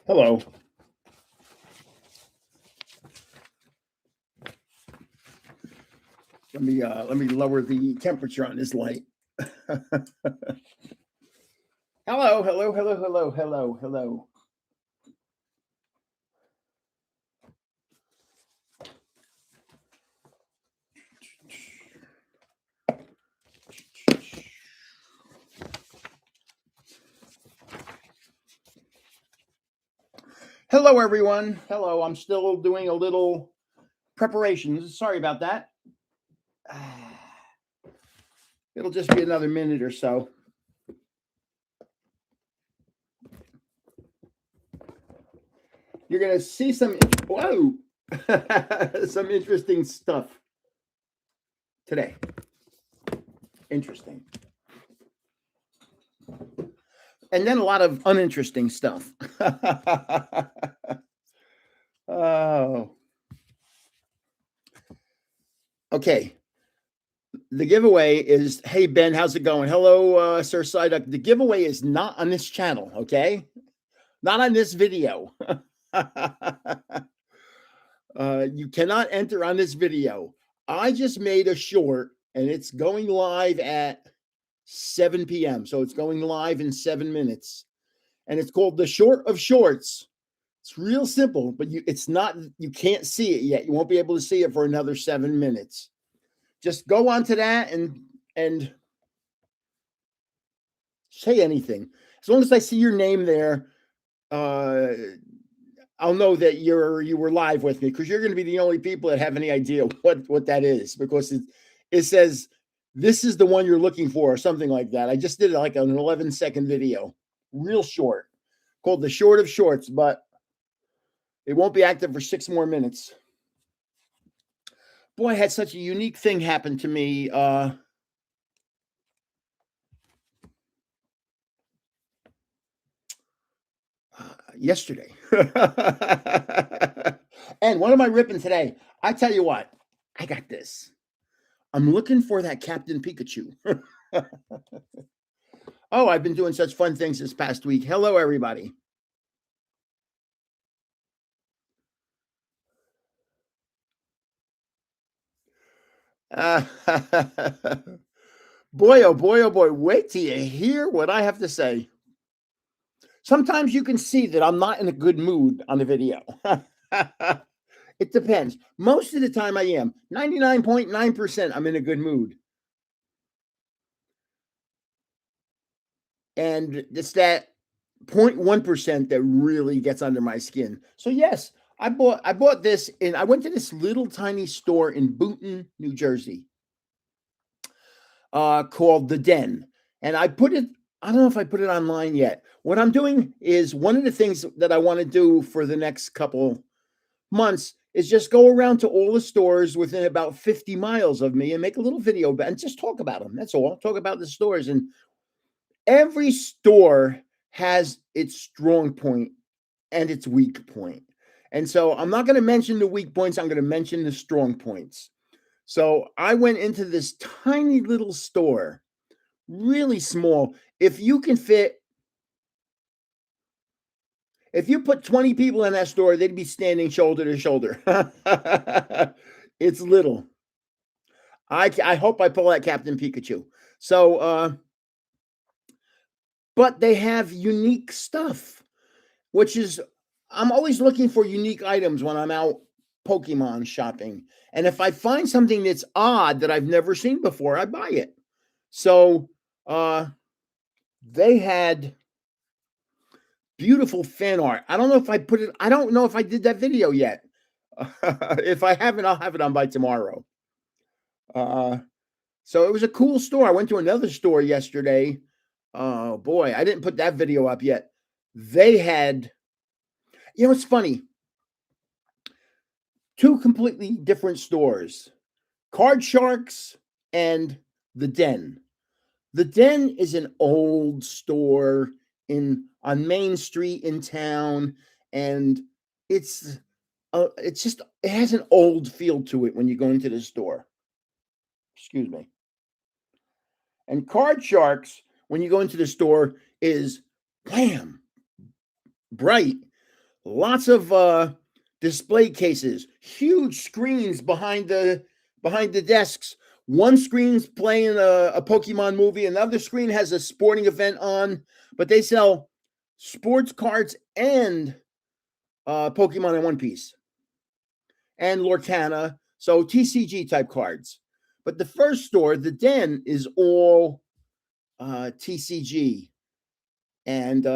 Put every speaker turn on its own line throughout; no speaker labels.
Hello. Let me lower the temperature on this light. Hello, hello, hello, hello, hello, hello. Hello, everyone. Hello. I'm still doing a little preparations. Sorry about that. It'll just be another minute or so. You're going to see some interesting stuff today. Interesting. And then a lot of uninteresting stuff. Oh. Okay. The giveaway is, hey, Ben, how's it going? Hello, Sir Psyduck. The giveaway is not on this channel, okay? Not on this video. You cannot enter on this video. I just made a short, and it's going live at 7 p.m. So it's going live in 7 minutes. And it's called The Short of Shorts. It's real simple, but you can't see it yet. You won't be able to see it for another 7 minutes. Just go on to that and say anything. As long as I see your name there, I'll know that you were live with me, because you're going to be the only people that have any idea what that is, because it says this is the one you're looking for or something like that. I just did like an 11-second video, real short, called The Short of Shorts, but it won't be active for 6 more minutes. Boy, I had such a unique thing happen to me yesterday. And what am I ripping today? I tell you what, I got this. I'm looking for that Captain Pikachu. Oh, I've been doing such fun things this past week. Hello, everybody. Boy, oh boy, oh boy. Wait till you hear what I have to say. Sometimes you can see that I'm not in a good mood on the video. It depends. Most of the time I am. 99.9% I'm in a good mood. And it's that 0.1% that really gets under my skin. So yes, I bought this, and I went to this little tiny store in Boonton, New Jersey, called The Den. And I don't know if I put it online yet. What I'm doing is, one of the things that I want to do for the next couple months is just go around to all the stores within about 50 miles of me and make a little video and just talk about them. That's all. Talk about the stores. And every store has its strong point and its weak point. And so I'm not going to mention the weak points. I'm going to mention the strong points. So I went into this tiny little store, really small. If you put 20 people in that store, they'd be standing shoulder to shoulder. It's little. I hope I pull that Captain Pikachu. So, but they have unique stuff, which is, I'm always looking for unique items when I'm out Pokemon shopping. And if I find something that's odd that I've never seen before, I buy it. So, they had beautiful fan art. I don't know if I did that video yet. If I haven't, I'll have it on by tomorrow. So it was a cool store. I went to another store yesterday. Oh boy, I didn't put that video up yet. They had, it's funny. 2 completely different stores, Card Sharks and The Den. The Den is an old store on Main Street in town, and it has an old feel to it when you go into the store. Excuse me. And Card Sharks, when you go into the store, is wham, bright. lots of display cases, huge screens behind the desks. One screen's playing a Pokemon movie, another screen has a sporting event on, but they sell sports cards and Pokemon in one piece and Lorcana, so TCG type cards. But the first store, the Den, is all TCG and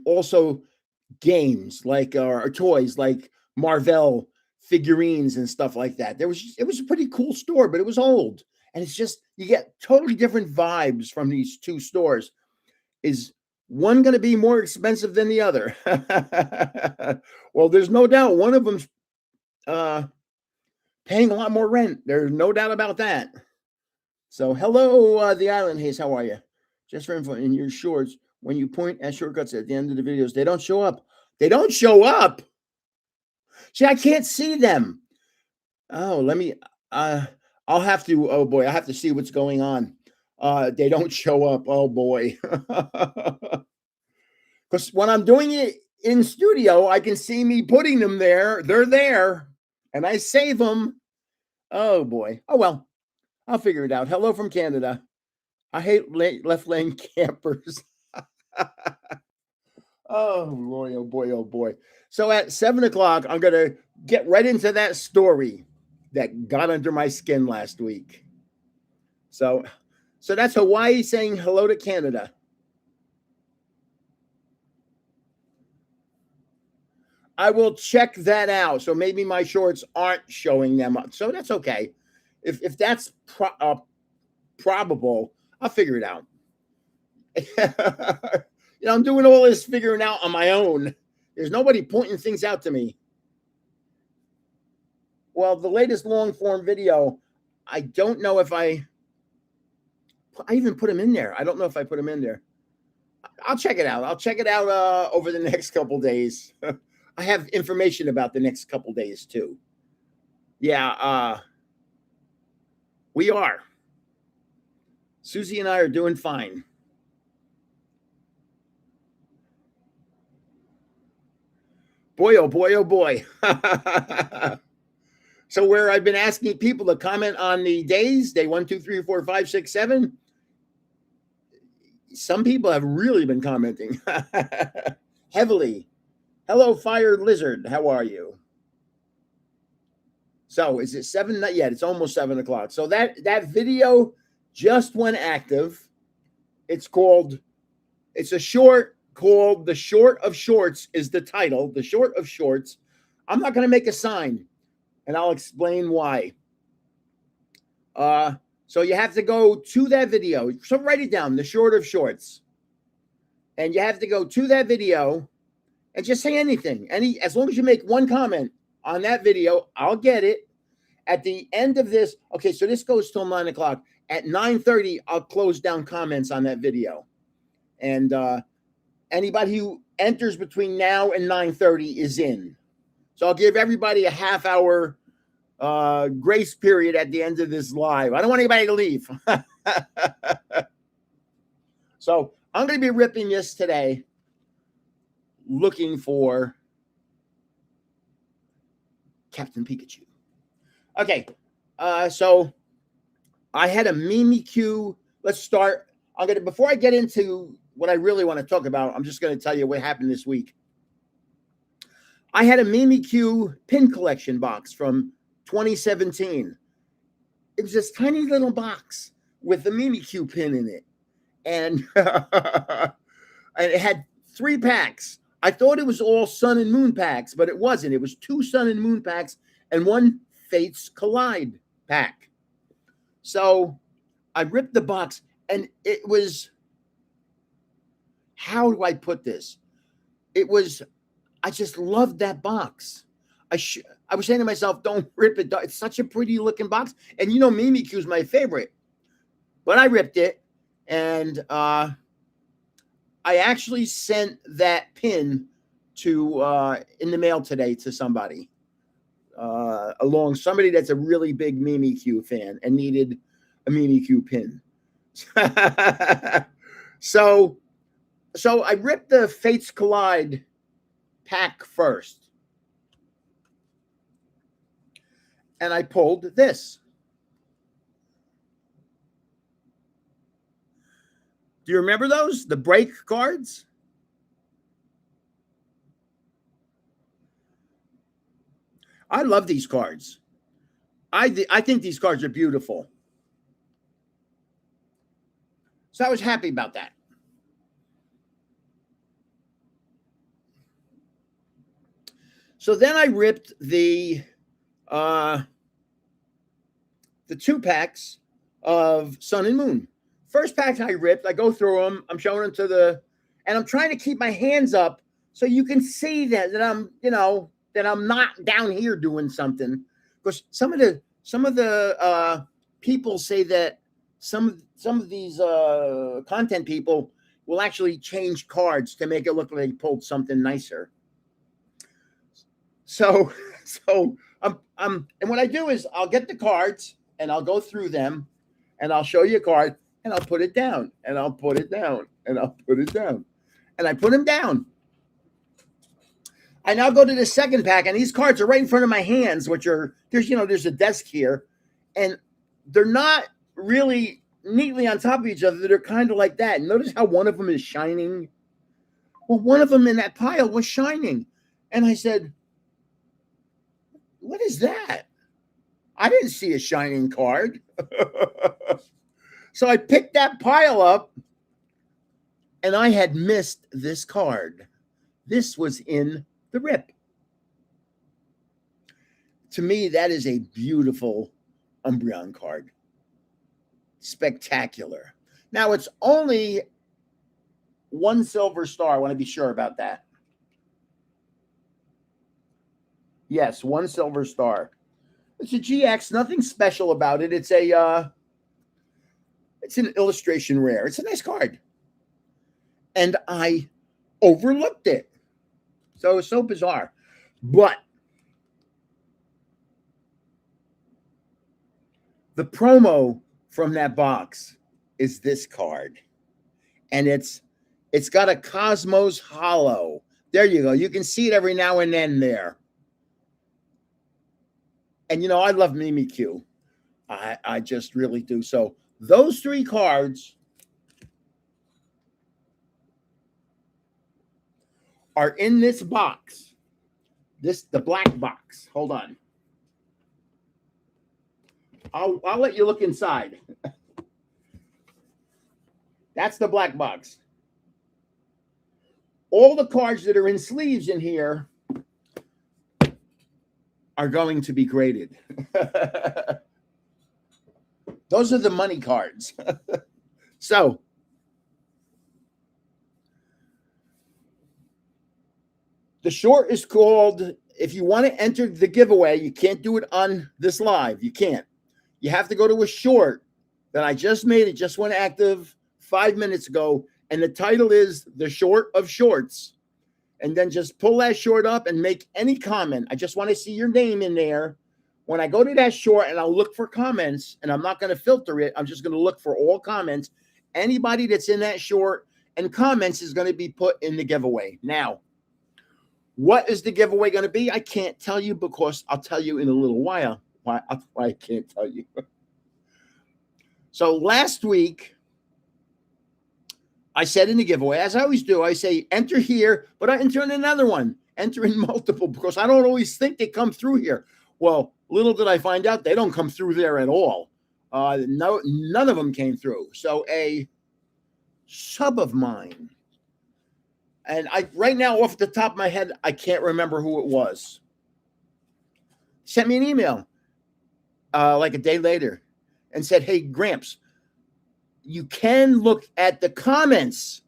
also games like or toys like Marvel figurines and stuff like that. It was a pretty cool store, but it was old. And it's just you get totally different vibes from these two stores. Is one going to be more expensive than the other? Well, there's no doubt one of them's paying a lot more rent. There's no doubt about that. So, hello, the Island Haze. How are you? Just for info, in your shorts, when you point at shortcuts at the end of the videos, they don't show up. They don't show up. See, I can't see them. Oh, let me. I'll have to. Oh boy, I have to see what's going on. They don't show up. Oh boy. Because when I'm doing it in studio, I can see me putting them there. They're there, and I save them. Oh boy. Oh well. I'll figure it out. Hello from Canada. I hate left lane campers. Oh boy, oh boy, oh boy. So at 7:00, I'm going to get right into that story that got under my skin last week. So that's Hawaii saying hello to Canada. I will check that out. So maybe my shorts aren't showing them up. So that's okay. If that's probable, I'll figure it out. I'm doing all this figuring out on my own. There's nobody pointing things out to me. Well, the latest long form video, I don't know if I even put them in there. I don't know if I put them in there. I'll check it out. I'll check it out over the next couple days. I have information about the next couple days too. Yeah, we are. Susie and I are doing fine. Boy, oh boy, oh boy. So where I've been asking people to comment on the days, day 1, 2, 3, 4, 5, 6, 7, some people have really been commenting heavily. Hello, Fire Lizard. How are you? So is it 7? Not yet. It's almost 7:00. So that video just went active. It's a short called The Short of Shorts is the title. The Short of Shorts. I'm not going to make a sign, and I'll explain why. So you have to go to that video. So write it down, The Short of Shorts. And you have to go to that video and just say anything. As long as you make one comment on that video, I'll get it. At the end of this, okay, so this goes till 9:00. At 9:30, I'll close down comments on that video. And anybody who enters between now and 9:30 is in. So I'll give everybody a half-hour grace period at the end of this live. I don't want anybody to leave. So I'm going to be ripping this today, looking for Captain Pikachu. Okay, so I had a Mimikyu. Let's start. Before I get into what I really want to talk about, I'm just going to tell you what happened this week. I had a Mimikyu pin collection box from 2017. It was this tiny little box with the Mimikyu pin in it. And, and it had 3 packs. I thought it was all Sun and Moon packs, but it wasn't. It was 2 Sun and Moon packs and 1 Fates Collide pack. So I ripped the box, and it was, how do I put this? I just loved that box. I was saying to myself, don't rip it. It's such a pretty looking box. And Mimikyu is my favorite. But I ripped it, and I actually sent that pin to in the mail today to somebody. Somebody that's a really big Mimikyu fan and needed a Mimikyu pin. So I ripped the Fates Collide pack first. And I pulled this. Do you remember those? The break cards? I love these cards. I think these cards are beautiful. So I was happy about that. So then I ripped the 2 packs of Sun and Moon. First pack I ripped, I go through them. I'm showing them and I'm trying to keep my hands up so you can see that I'm, that I'm not down here doing something. Because some of the people say that some of these content people will actually change cards to make it look like they pulled something nicer. So and what I do is I'll get the cards and I'll go through them and I'll show you a card and I'll put it down and I'll put it down and I'll put it down and I put them down. I now go to the second pack and these cards are right in front of my hands, which are there's a desk here and they're not really neatly on top of each other. They're kind of like that. Notice how one of them is shining. Well, one of them in that pile was shining. And I said, what is that? I didn't see a shining card. So I picked that pile up and I had missed this card. This was in the rip. To me, that is a beautiful Umbreon card. Spectacular. Now, it's only 1 silver star. I want to be sure about that. Yes, 1 silver star. It's a GX. Nothing special about it. It's an illustration rare. It's a nice card. And I overlooked it. So it's so bizarre. But the promo from that box is this card. And it's got a Cosmos Hollow. There you go. You can see it every now and then there. And I love Mimikyu. I just really do. So those 3 cards are in this box. The black box. Hold on. I'll let you look inside. That's the black box. All the cards that are in sleeves in here are going to be graded. Those are the money cards. So the short is called, if you want to enter the giveaway, you can't do it on this live. You can't. You have to go to a short that I just made. It just went active 5 minutes ago. And the title is The Short of Shorts. And then just pull that short up and make any comment. I just want to see your name in there. When I go to that short and I'll look for comments, and I'm not going to filter it. I'm just going to look for all comments. Anybody that's in that short and comments is going to be put in the giveaway. Now, what is the giveaway going to be? I can't tell you because I'll tell you in a little while why I can't tell you. So last week, I said in the giveaway, as I always do, I say enter here, but I enter in another one. Enter in multiple because I don't always think they come through here. Well, little did I find out they don't come through there at all. No, none of them came through. So a sub of mine, and I right now off the top of my head, I can't remember who it was. Sent me an email like a day later and said, hey, Gramps, you can look at the comments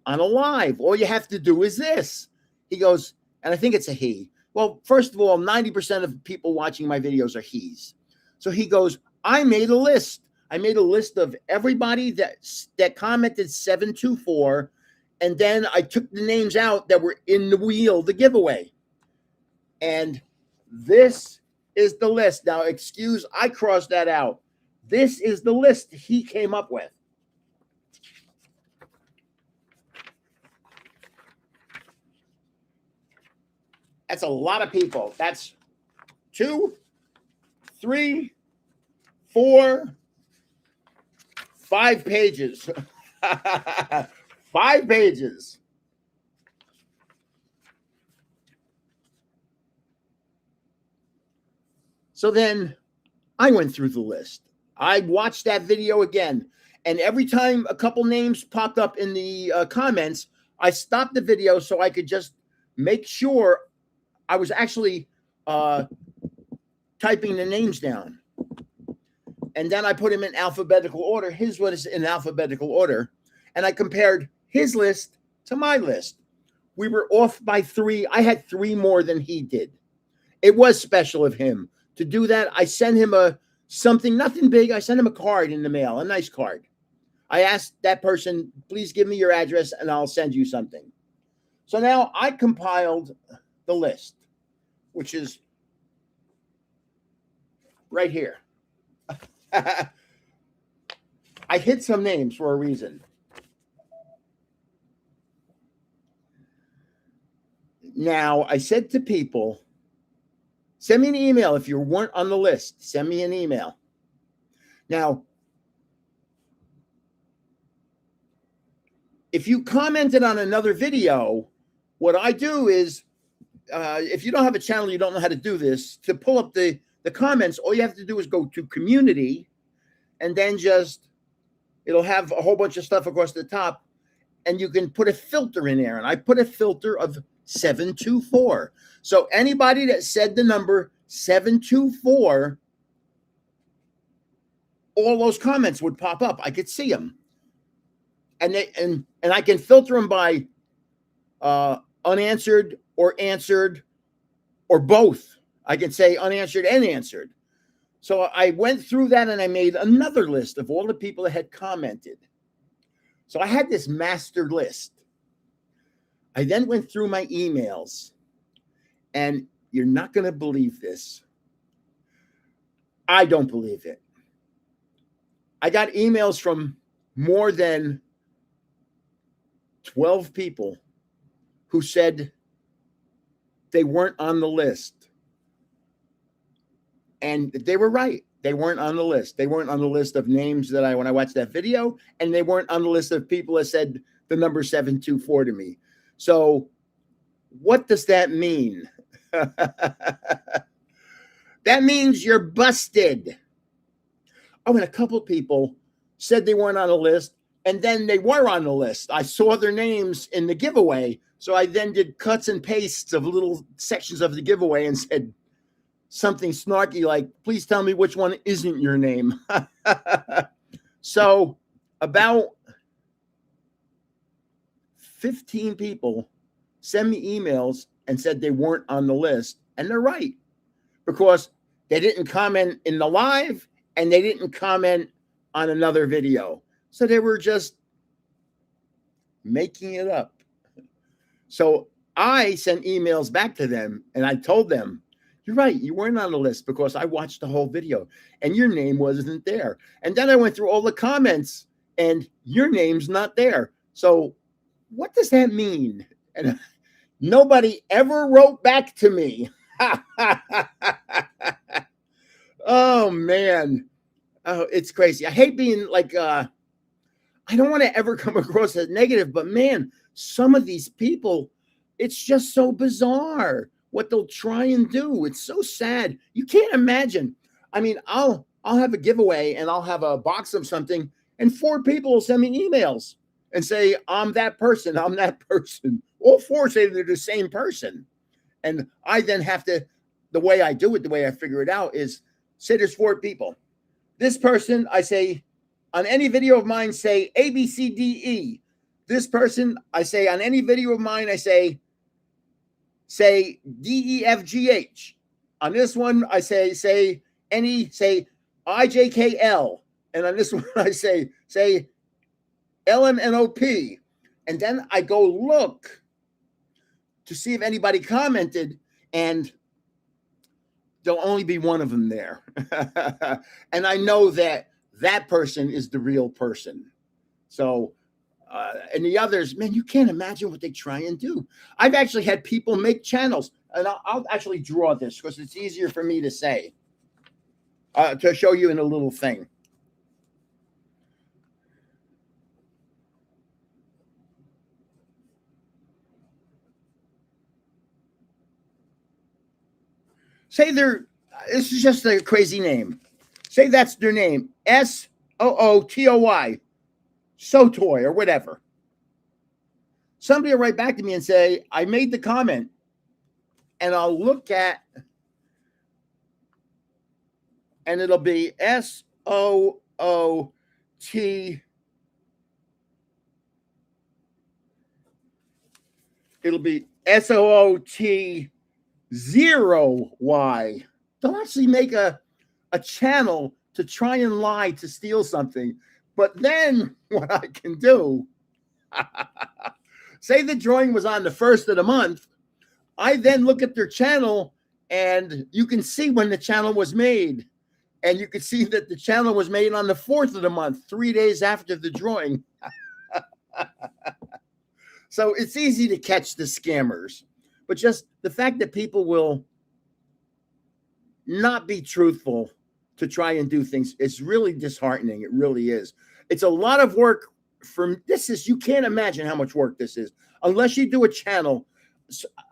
on a live. All you have to do is this. He goes, and I think it's a he. Well, first of all, 90% of people watching my videos are he's. So he goes, I made a list. I made a list of everybody that commented 724. And then I took the names out that were in the wheel, the giveaway. And this is the list. Now, excuse, I crossed that out. This is the list he came up with. That's a lot of people. That's 2, 3, 4, 5 pages. 5 pages. So then I went through the list. I watched that video again. And every time a couple names popped up in the comments, I stopped the video so I could just make sure I was actually typing the names down. And then I put him in alphabetical order. His was in alphabetical order. And I compared his list to my list. We were off by 3. I had 3 more than he did. It was special of him to do that. I sent him something, nothing big. I sent him a card in the mail, a nice card. I asked that person, please give me your address and I'll send you something. So now I compiled the list, which is right here. I hid some names for a reason. Now, I said to people, send me an email if you weren't on the list. Send me an email. Now, if you commented on another video, what I do is, if you don't have a channel, you don't know how to do this, to pull up the comments, all you have to do is go to community, and then it'll have a whole bunch of stuff across the top, and you can put a filter in there. And I put a filter of 724. So anybody that said the number 724, all those comments would pop up. I could see them. And I can filter them by unanswered or answered or both. I can say unanswered and answered. So I went through that and I made another list of all the people that had commented. So I had this master list. I then went through my emails, and you're not going to believe this. I don't believe it. I got emails from more than 12 people who said they weren't on the list. And they were right. They weren't on the list. They weren't on the list of names that when I watched that video, and they weren't on the list of people that said the number 724 to me. So what does that mean? That means you're busted. Oh, and a couple of people said they weren't on the list, and then they were on the list. I saw their names in the giveaway. So I then did cuts and pastes of little sections of the giveaway and said something snarky like, please tell me which one isn't your name. So about 15 people sent me emails and said they weren't on the list. And they're right, because they didn't comment in the live and they didn't comment on another video. So they were just making it up. So I sent emails back to them and I told them, you're right, you weren't on the list because I watched the whole video and your name wasn't there. And then I went through all the comments and your name's not there. So what does that mean? And nobody ever wrote back to me. Oh, man. Oh, it's crazy. I hate being like, I don't want to ever come across as negative, but man, some of these people, it's just so bizarre what they'll try and do. It's so sad. You can't imagine. I mean, I'll have a giveaway and I'll have a box of something and 4 people will send me emails and say, I'm that person. I'm that person. All 4 say they're the same person. And I then have to, the way I do it, the way I figure it out is say there's 4 people. This person, I say, on any video of mine, say A, B, C, D, E. This person, I say, on any video of mine, I say D, E, F, G, H. On this one, I say I, J, K, L. And on this one, I say L, M, N, O, P. And then I go look to see if anybody commented, and there'll only be one of them there. And I know that person is the real person. So, and the others, man, you can't imagine what they try and do. I've actually had people make channels. and I'll actually draw this because it's easier for me to say, to show you in a little thing. Say this is just a crazy name. Say that's their name, SOOTOY, Sotoy or whatever. Somebody will write back to me and say, I made the comment, and I'll look at, and it'll be SOOT. It'll be SOOT 0Y. They'll actually make a channel to try and lie to steal something. But then what I can do, say the drawing was on the 1st of the month, I then look at their channel and you can see when the channel was made. And you can see that the channel was made on the 4th of the month, 3 days after the drawing. So it's easy to catch the scammers. But just the fact that people will not be truthful to try and do things, it's really disheartening. It really is. It's a lot of work. You can't imagine how much work this is unless you do a channel.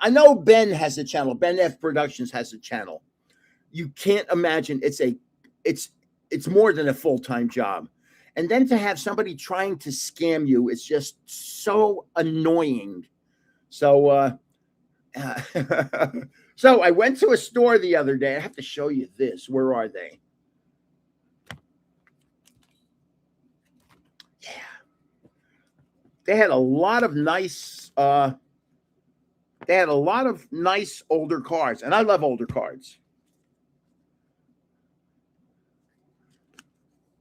I know Ben has a channel. Ben F Productions has a channel. You can't imagine. It's more than a full-time job. And then to have somebody trying to scam you, it's just so annoying. So, so I went to a store the other day. I have to show you this. Where are they? Yeah. They had a lot of nice, older cards, and I love older cards.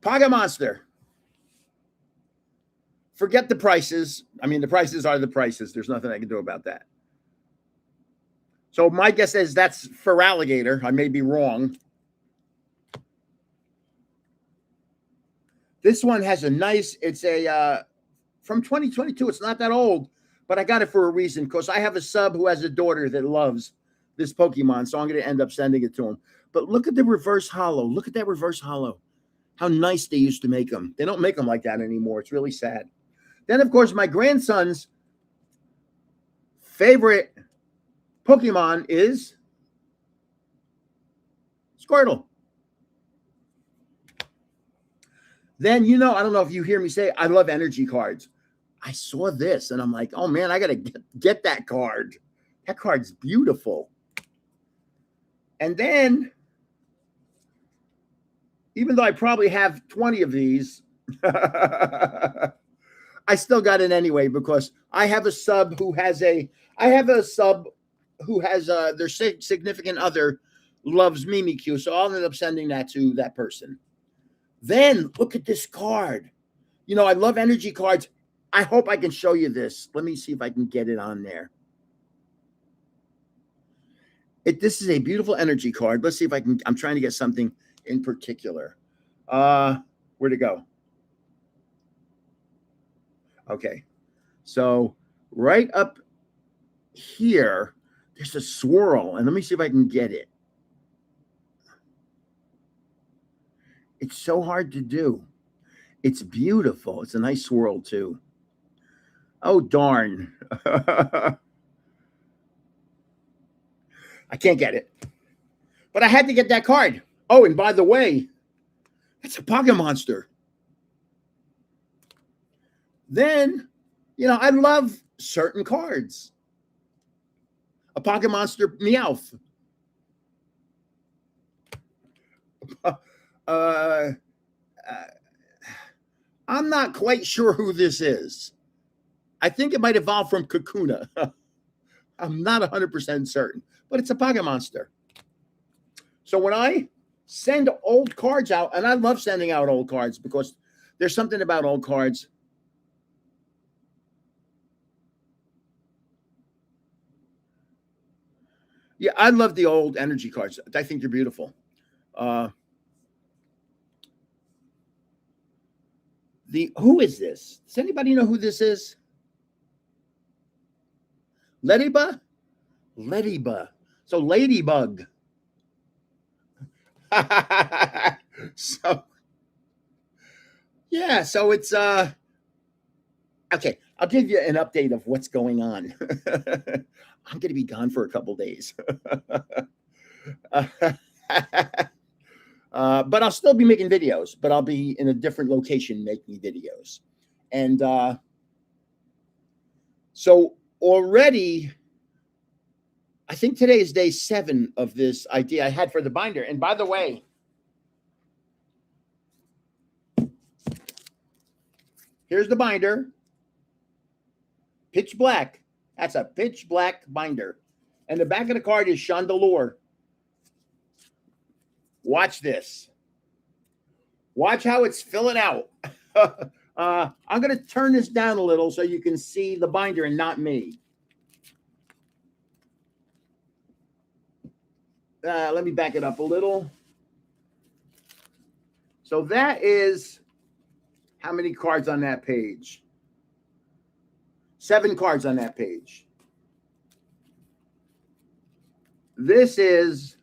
Pocket Monster. Forget the prices. I mean, the prices are the prices. There's nothing I can do about that. So my guess is that's for alligator. I may be wrong. This one has a nice, it's a from 2022. It's not that old, but I got it for a reason because I have a sub who has a daughter that loves this Pokemon. So I'm going to end up sending it to him. But look at the reverse holo. Look at that reverse holo. How nice they used to make them. They don't make them like that anymore. It's really sad. Then, of course, my grandson's favorite Pokemon is Squirtle. Then, I don't know if you hear me say, I love energy cards. I saw this and I'm like, oh man, I got to get that card. That card's beautiful. And then, even though I probably have 20 of these, I still got it anyway because I have a sub who has their significant other loves Mimikyu. So I'll end up sending that to that person. Then look at this card. I love energy cards. I hope I can show you this. Let me see if I can get it on there. This is a beautiful energy card. Let's see if I can. I'm trying to get something in particular. Where'd it go? Okay. So right up here, there's a swirl. And let me see if I can get it. It's so hard to do. It's beautiful. It's a nice swirl too. Oh, darn. I can't get it. But I had to get that card. Oh, and by the way, that's a Pocket Monster. Then, I love certain cards. A Pocket Monster Meowth. I'm not quite sure who this is. I think it might evolve from Kakuna. I'm not 100% certain, but it's a Pocket Monster. So when I send old cards out, and I love sending out old cards because there's something about old cards. Yeah, I love the old energy cards. I think they're beautiful. Who is this? Does anybody know who this is? Lediba? Lediba. So Ladybug. So yeah, so it's okay. I'll give you an update of what's going on. I'm gonna be gone for a couple days. But I'll still be making videos, but I'll be in a different location making videos. And so already, I think today is day 7 of this idea I had for the binder. And by the way, here's the binder. Pitch black. That's a pitch black binder. And the back of the card is Chandelure. Watch this. Watch how it's filling out. I'm going to turn this down a little so you can see the binder and not me. Let me back it up a little. So that is how many cards on that page? 7 cards on that page. This is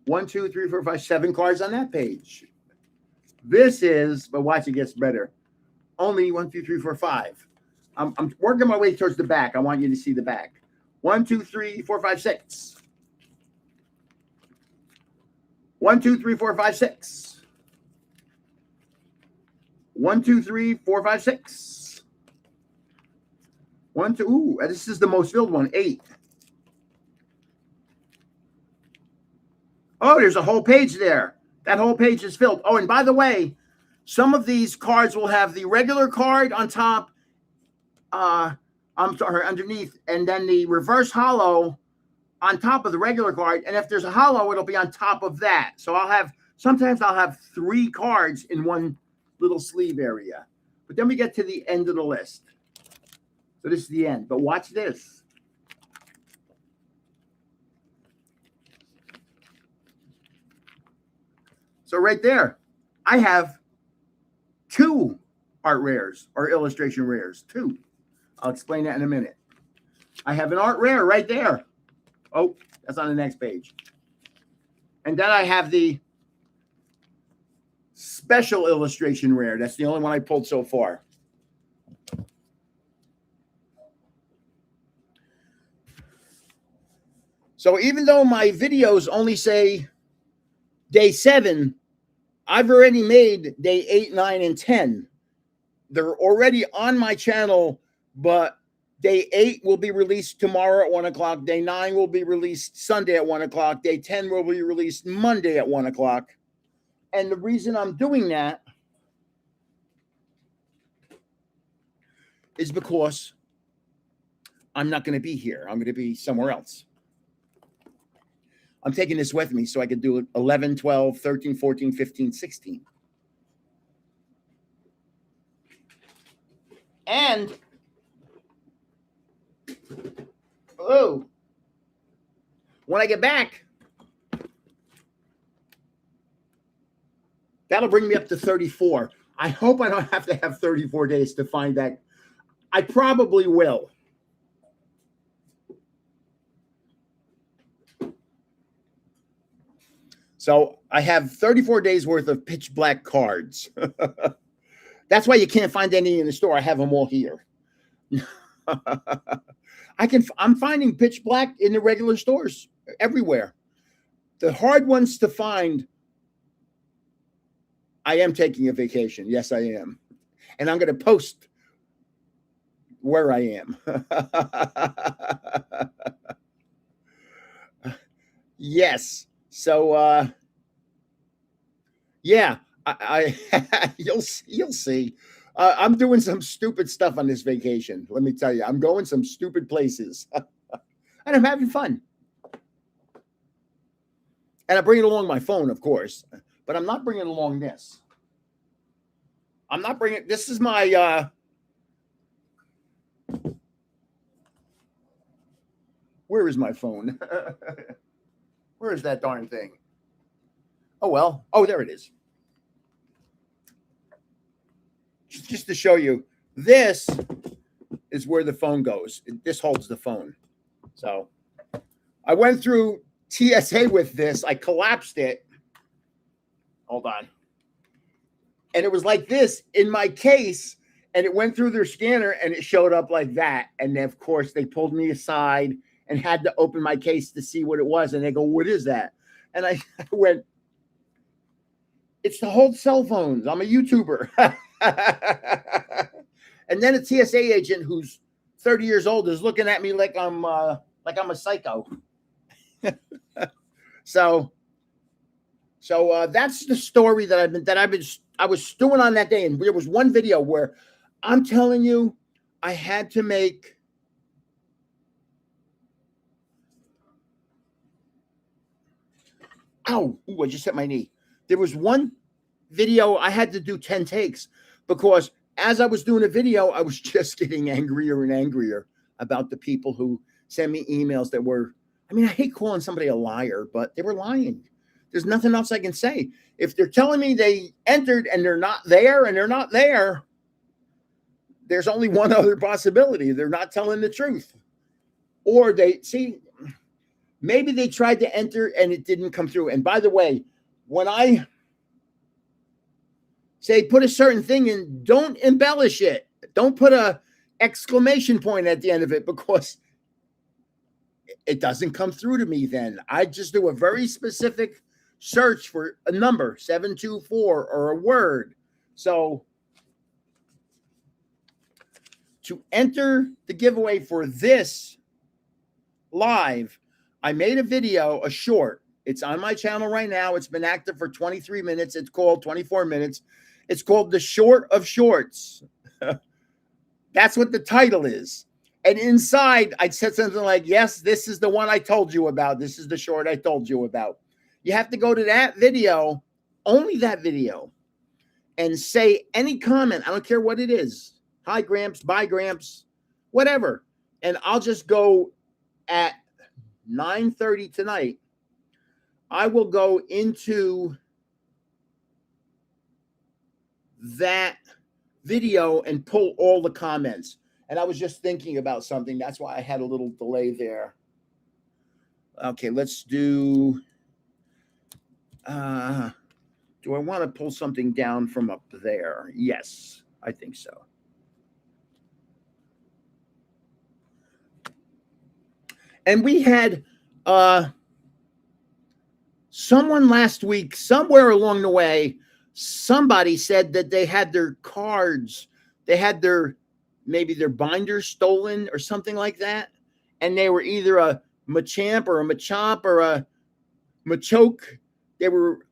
1, 2, 3, 4, 5, 7 cards on that page. This is, but watch, it gets better. Only 1, 2, 3, 4, 5. I'm working my way towards the back. I want you to see the back. 1, 2, 3, 4, 5, 6. 1, 2, 3, 4, 5, 6. 1, 2, 3, 4, 5, 6. 1, 2. Ooh, this is the most filled one. 8. Oh, there's a whole page there. That whole page is filled. Oh, and by the way, some of these cards will have the regular card on top, I'm sorry, underneath, and then the reverse hollow on top of the regular card. And if there's a hollow, it'll be on top of that. So sometimes I'll have 3 cards in one little sleeve area. But then we get to the end of the list. So this is the end. But watch this. So right there, I have 2 art rares or illustration rares. 2. I'll explain that in a minute. I have an art rare right there. Oh, that's on the next page. And then I have the special illustration rare. That's the only one I pulled so far. So even though my videos only say day 7, I've already made day 8, 9, and 10. They're already on my channel, but day 8 will be released tomorrow at 1 o'clock. Day 9 will be released Sunday at 1 o'clock. Day 10 will be released Monday at 1 o'clock. And the reason I'm doing that is because I'm not going to be here. I'm going to be somewhere else. I'm taking this with me so I could do 11, 12, 13, 14, 15, 16. And, oh, when I get back, that'll bring me up to 34. I hope I don't have to have 34 days to find that. I probably will. So I have 34 days worth of pitch black cards. That's why you can't find any in the store. I have them all here. I'm finding pitch black in the regular stores everywhere. The hard ones to find, I am taking a vacation. Yes, I am. And I'm going to post where I am. Yes. So, yeah, you'll see. I'm doing some stupid stuff on this vacation. Let me tell you, I'm going some stupid places, and I'm having fun. And I'm bringing along my phone, of course, but I'm not bringing along this. I'm not bringing. This is my. Where is my phone? Where is that darn thing? Oh, well. Oh, there it is. Just to show you, this is where the phone goes. This holds the phone. So I went through TSA with this. I collapsed it. Hold on. And it was like this in my case, and it went through their scanner and it showed up like that. And then, of course, they pulled me aside and had to open my case to see what it was. And they go, "What is that?" And I went, "It's to hold cell phones. I'm a YouTuber." And then a TSA agent who's 30 years old is looking at me like I'm a psycho. So that's the story that I was stewing on that day. And there was one video where I'm telling you, I had to make Ooh, I just hit my knee. There was one video I had to do 10 takes because as I was doing a video, I was just getting angrier and angrier about the people who sent me emails that were, I mean, I hate calling somebody a liar, but they were lying. There's nothing else I can say. If they're telling me they entered and they're not there, there's only one other possibility. They're not telling the truth. Or maybe they tried to enter and it didn't come through. And by the way, when I say put a certain thing in, don't embellish it. Don't put a exclamation point at the end of it because it doesn't come through to me then. I just do a very specific search for a number, 724 or a word. So to enter the giveaway for this live, I made a video, a short. It's on my channel right now. It's been active for 23 minutes. It's called 24 minutes. It's called The Short of Shorts. That's what the title is. And inside, I said something like, yes, this is the one I told you about. This is the short I told you about. You have to go to that video, only that video, and say any comment. I don't care what it is. Hi, Gramps, bye, Gramps, whatever. And I'll just go at 9:30 tonight. I will go into that video and pull all the comments. And I was just thinking about something. That's why I had a little delay there. Okay, let's do I want to pull something down from up there? Yes, I think so. And we had someone last week, somewhere along the way, somebody said that they had their cards, they had maybe their binders stolen or something like that. And they were either a Machamp or a Machomp or a Machoke. They were,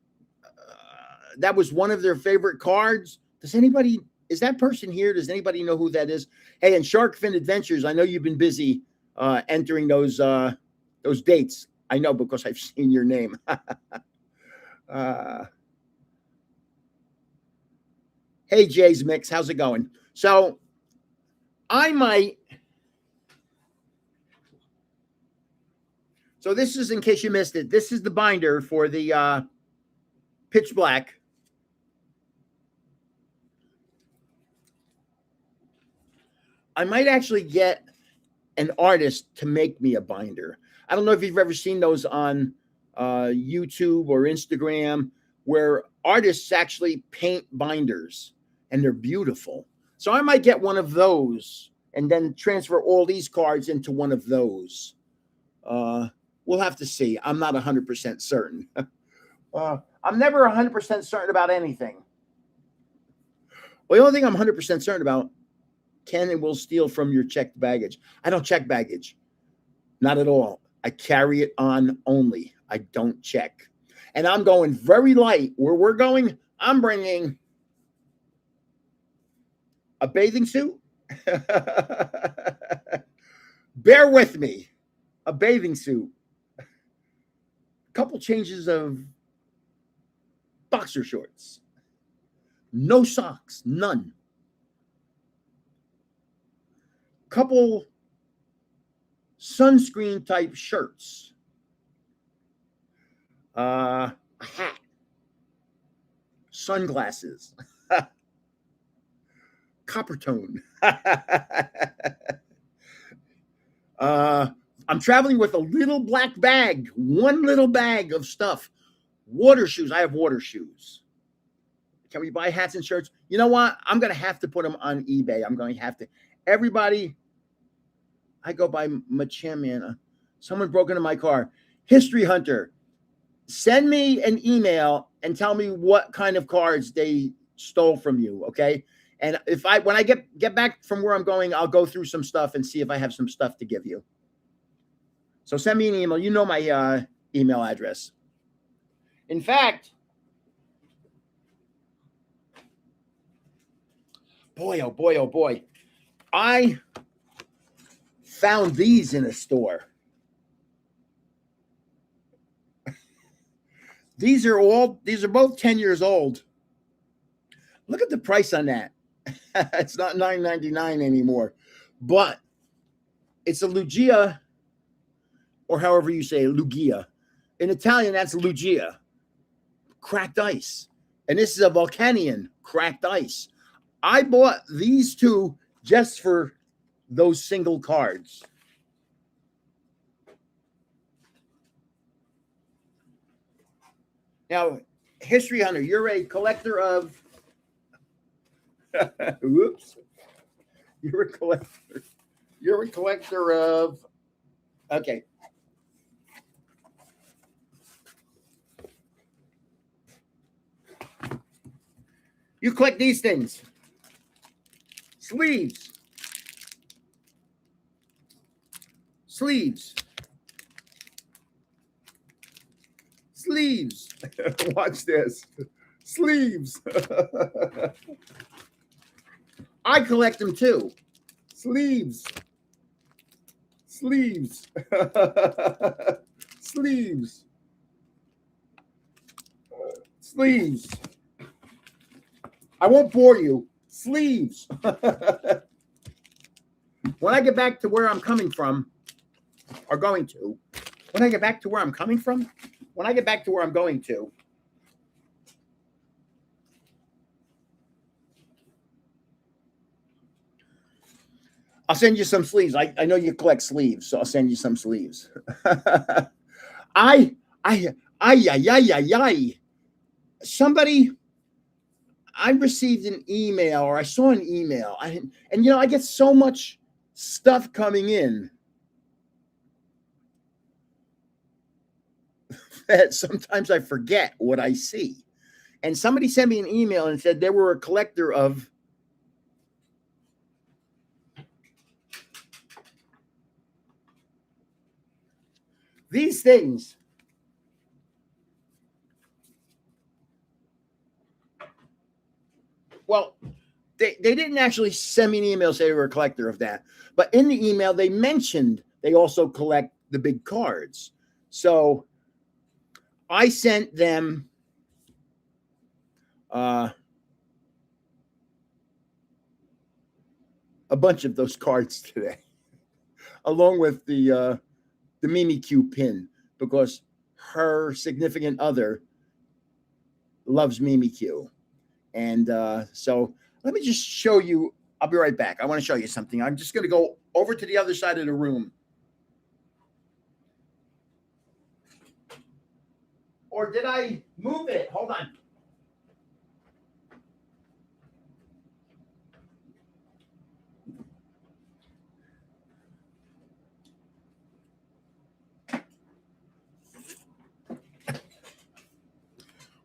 that was one of their favorite cards. Is that person here? Does anybody know who that is? Hey, and Sharkfin Adventures, I know you've been busy entering those dates. I know because I've seen your name. Hey, Jay's Mix, how's it going? So so this is, in case you missed it, this is the binder for the Pitch Black. I might actually get an artist to make me a binder. I don't know if you've ever seen those on YouTube or Instagram where artists actually paint binders and they're beautiful. So I might get one of those and then transfer all these cards into one of those. We'll have to see. I'm not 100% certain. I'm never 100% certain about anything. Well, the only thing I'm 100% certain about, can and will steal from your checked baggage. I don't check baggage. Not at all. I carry it on only. I don't check. And I'm going very light. Where we're going, I'm bringing a bathing suit. Bear with me. A bathing suit. A couple changes of boxer shorts. No socks. None. Couple sunscreen type shirts, a hat, sunglasses, copper tone, I'm traveling with a little black bag, one little bag of stuff. Water shoes. I have water shoes. Can we buy hats and shirts? You know what? I'm going to have to put them on eBay. I'm going to have to. Everybody, I go by Machamian. Someone broke into my car. History Hunter. Send me an email and tell me what kind of cards they stole from you, okay? And when I get back from where I'm going, I'll go through some stuff and see if I have some stuff to give you. So send me an email. You know my email address. In fact, boy, oh boy, oh boy, I found these in a store. These are both 10 years old. Look at the price on that. It's not $9.99 anymore, but it's a Lugia, or however you say Lugia. In Italian, that's Lugia, cracked ice. And this is a Vulcanian cracked ice. I bought these two just for those single cards. Now, History Hunter, you're a collector of... Whoops. You're a collector. You're a collector of... Okay. You collect these things. Sleeves. Sleeves. Sleeves. Watch this. Sleeves. I collect them too. Sleeves. Sleeves. Sleeves. Sleeves. I won't bore you. Sleeves. When I get back to where I'm coming from, or going to, when I get back to where I'm coming from, when I get back to where I'm going to, I'll send you some sleeves. I know you collect sleeves, so I'll send you some sleeves. Somebody, I received an email, or I saw an email, and you know, I get so much stuff coming in that sometimes I forget what I see. And somebody sent me an email and said they were a collector of these things. Well, they didn't actually send me an email say they were a collector of that. But in the email, they mentioned they also collect the big cards. So I sent them a bunch of those cards today, along with the Mimikyu pin, because her significant other loves Mimikyu. And so let me just show you. I'll be right back. I want to show you something. I'm just going to go over to the other side of the room. Or did I move it? Hold on.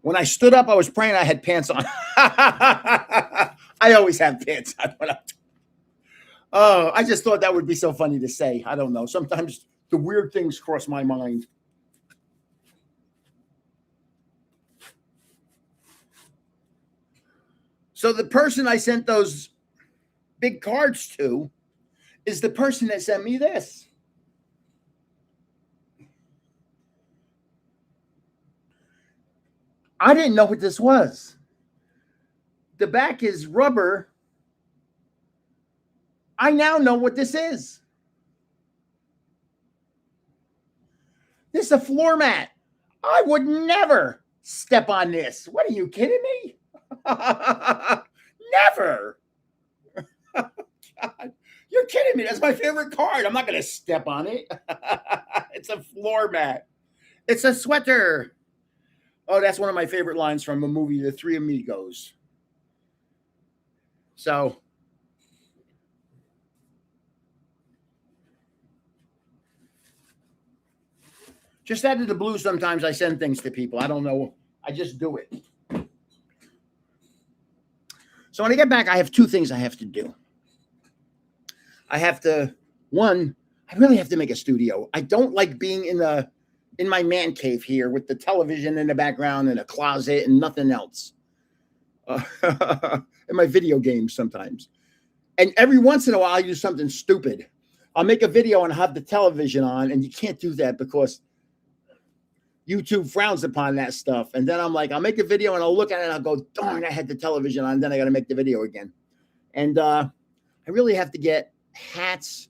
When I stood up, I was praying I had pants on. I always have pants on when I'm. Oh, I just thought that would be so funny to say. I don't know. Sometimes the weird things cross my mind. So the person I sent those big cards to is the person that sent me this. I didn't know what this was. The back is rubber. I now know what this is. This is a floor mat. I would never step on this. What are you kidding me? Never. God. You're kidding me. That's my favorite card. I'm not going to step on it. It's a floor mat. It's a sweater. Oh, that's one of my favorite lines from a movie, The Three Amigos. So, just out of the blue, sometimes I send things to people. I don't know. I just do it. So when I get back, I have two things I have to do. I have to, one, I really have to make a studio. I don't like being in my man cave here with the television in the background and a closet and nothing else. In my video games sometimes. And every once in a while, I do something stupid. I'll make a video and have the television on, and you can't do that because YouTube frowns upon that stuff. And then I'm like, I'll make a video and I'll look at it and I'll go, darn, I had the television on. Then I got to make the video again. And I really have to get hats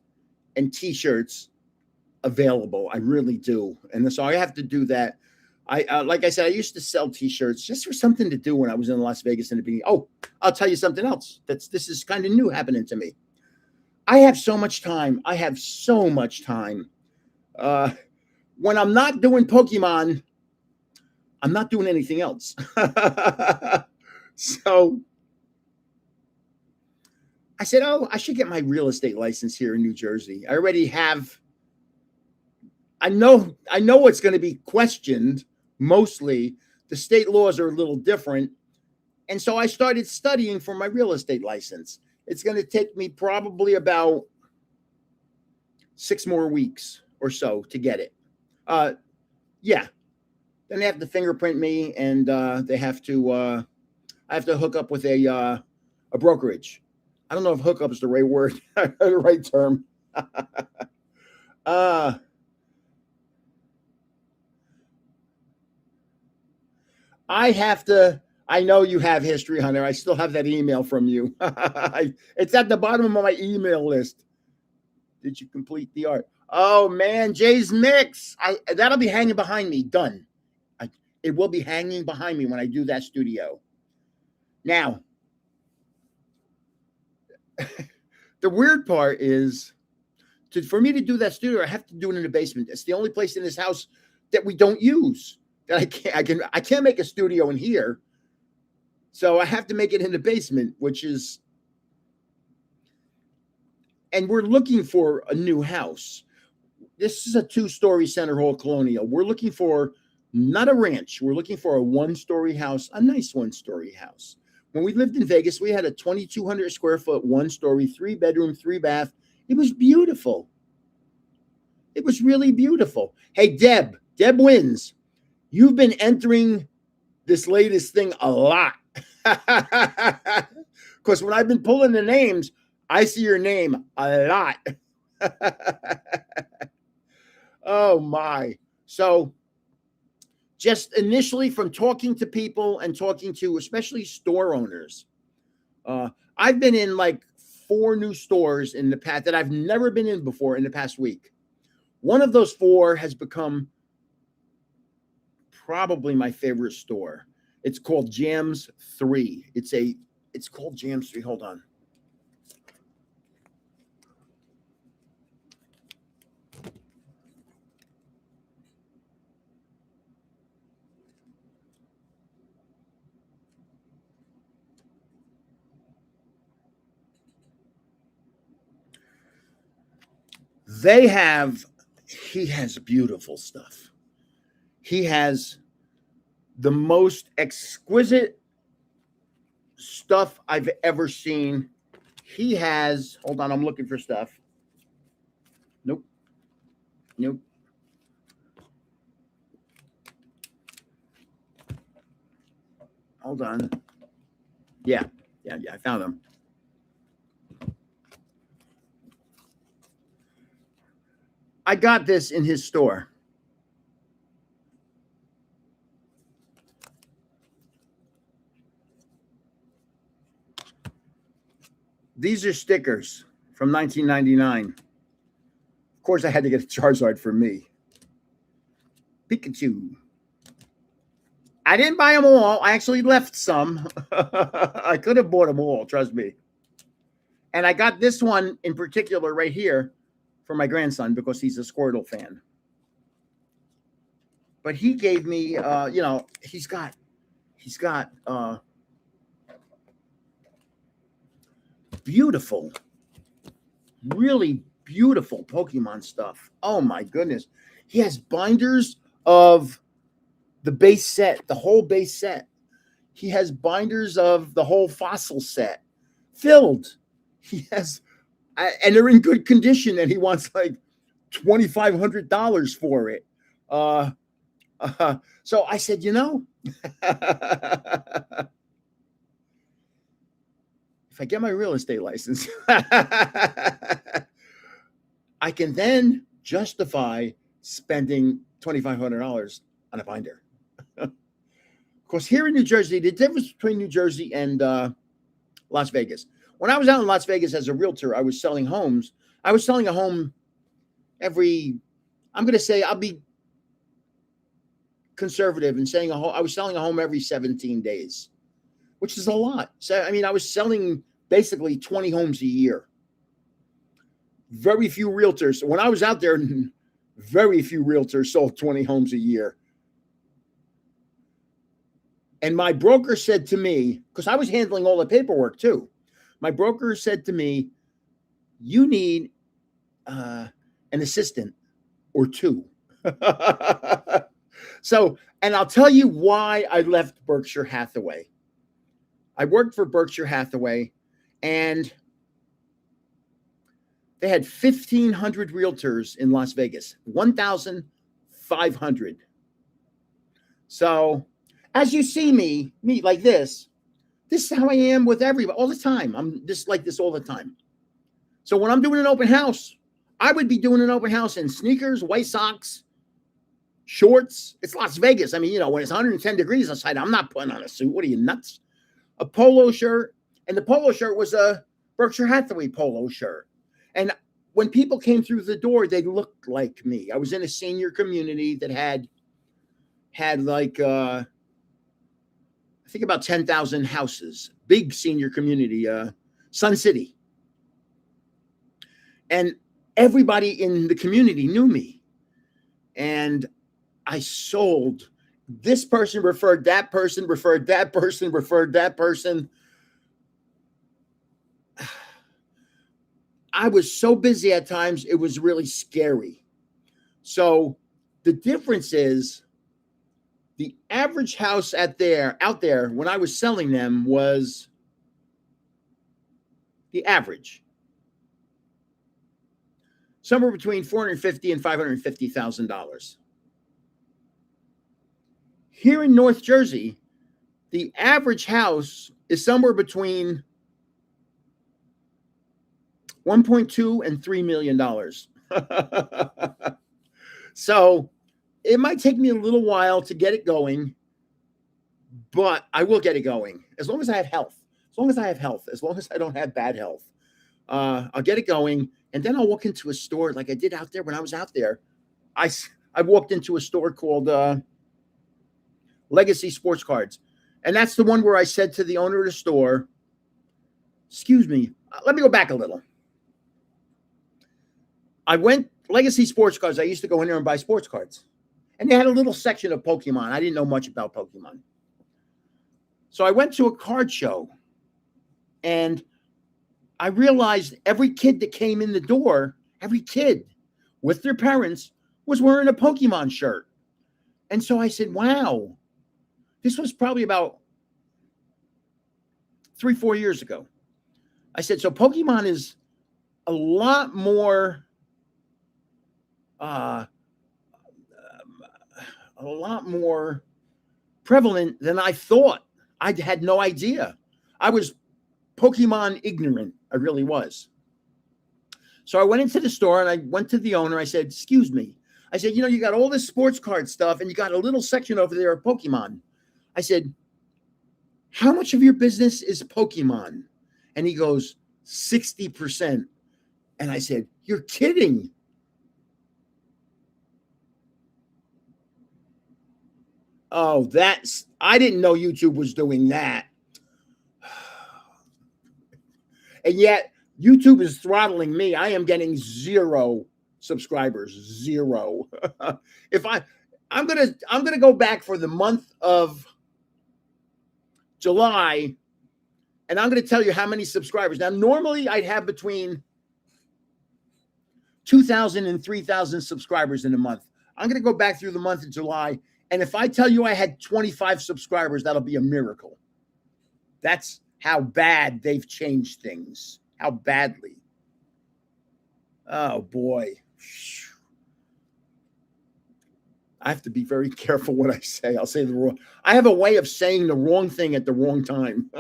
and T-shirts available. I really do. And so I have to do that. I like I said, I used to sell T-shirts just for something to do when I was in Las Vegas in the beginning. Oh, I'll tell you something else. This is kind of new happening to me. I have so much time. I have so much time. When I'm not doing Pokemon, I'm not doing anything else. So I said, oh, I should get my real estate license here in New Jersey. I already have. I know it's going to be questioned. Mostly the state laws are a little different. And so I started studying for my real estate license. It's going to take me probably about 6 more weeks or so to get it. Yeah. Then they have to fingerprint me and they have to, I have to hook up with a brokerage. I don't know if hookup is the right word, the right term. I know you have History Hunter. I still have that email from you. It's at the bottom of my email list. Did you complete the art? Oh man, Jay's Mix. That'll be hanging behind me. Done. It will be hanging behind me when I do that studio. Now, the weird part is for me to do that studio, I have to do it in the basement. It's the only place in this house that we don't use. That I can't make a studio in here. So I have to make it in the basement, which is, and we're looking for a new house. This is a 2-story center hall colonial. We're looking for not a ranch. We're looking for a 1-story house, a nice 1-story house. When we lived in Vegas, we had a 2,200 square foot, 1-story, 3-bedroom, 3-bath. It was beautiful. It was really beautiful. Hey, Deb wins. You've been entering this latest thing a lot. Because when I've been pulling the names, I see your name a lot. Oh, my. So just initially from talking to people and talking to especially store owners, I've been in like 4 new stores in the past that I've never been in before in the past week. One of those 4 has become probably my favorite store. It's called Jams 3. It's called Jams 3. Hold on. He has beautiful stuff. He has the most exquisite stuff I've ever seen. He has, hold on, I'm looking for stuff. Nope. Hold on. Yeah, I found them. I got this in his store. These are stickers from 1999. Of course, I had to get a Charizard for me. Pikachu. I didn't buy them all. I actually left some. I could have bought them all, trust me. And I got this one in particular right here for my grandson because he's a Squirtle fan. But he gave me, he's got beautiful, really beautiful Pokemon stuff. Oh my goodness. He has binders of the base set, the whole base set. He has binders of the whole fossil set filled. He has, and they're in good condition, and he wants like $2,500 for it. So I said, if I get my real estate license, I can then justify spending $2,500 on a binder. Of course, here in New Jersey, the difference between New Jersey and Las Vegas. When I was out in Las Vegas as a realtor, I was selling homes. I was selling a home I'm going to say, I'll be conservative and saying I was selling a home every 17 days, which is a lot. So, I mean, I was selling basically 20 homes a year. Very few realtors. When I was out there, very few realtors sold 20 homes a year. And my broker said to me, because I was handling all the paperwork too, my broker said to me, you need an assistant or two. So, and I'll tell you why I left Berkshire Hathaway. I worked for Berkshire Hathaway, and they had 1,500 realtors in Las Vegas, 1,500. So, as you see me like this is how I am with everybody all the time. I'm just like this all the time. So when I'm doing an open house, I would be doing an open house in sneakers, white socks, shorts. It's Las Vegas. I mean, when it's 110 degrees outside, I'm not putting on a suit. What are you, nuts? A polo shirt. And the polo shirt was a Berkshire Hathaway polo shirt. And when people came through the door, they looked like me. I was in a senior community that had like, I think about 10,000 houses, big senior community, Sun City. And everybody in the community knew me. And I sold. This person referred that person, referred that person, referred that person. I was so busy at times, it was really scary. So the difference is the average house out there when I was selling them was the average. Somewhere between $450,000 and $550,000. Here in North Jersey, the average house is somewhere between $1.2 and $3 million. So it might take me a little while to get it going, but I will get it going as long as I have health. As long as I don't have bad health, I'll get it going. And then I'll walk into a store like I did out there when I was out there. I walked into a store called Legacy Sports Cards. And that's the one where I said to the owner of the store, excuse me, let me go back a little. Legacy Sports Cards, I used to go in there and buy sports cards. And they had a little section of Pokemon. I didn't know much about Pokemon. So I went to a card show. And I realized every kid that came in the door, every kid with their parents was wearing a Pokemon shirt. And so I said, wow, this was probably about 3-4 years ago. I said, so Pokemon is a lot more, prevalent than I thought. I had no idea. I was Pokemon ignorant. I really was. So I went into the store and I went to the owner. I said, excuse me. I said, you got all this sports card stuff and you got a little section over there of Pokemon. I said, how much of your business is Pokemon? And he goes, 60%. And I said, you're kidding. Oh, I didn't know YouTube was doing that. And yet YouTube is throttling me. I am getting 0 subscribers. 0. If I'm gonna go back for the month of July, and I'm gonna tell you how many subscribers. Now, normally I'd have between 2,000 and 3,000 subscribers in a month. I'm gonna go back through the month of July, and if I tell you I had 25 subscribers, that'll be a miracle. That's how bad they've changed things. How badly. Oh boy. I have to be very careful what I say. I'll say the wrong. I have a way of saying the wrong thing at the wrong time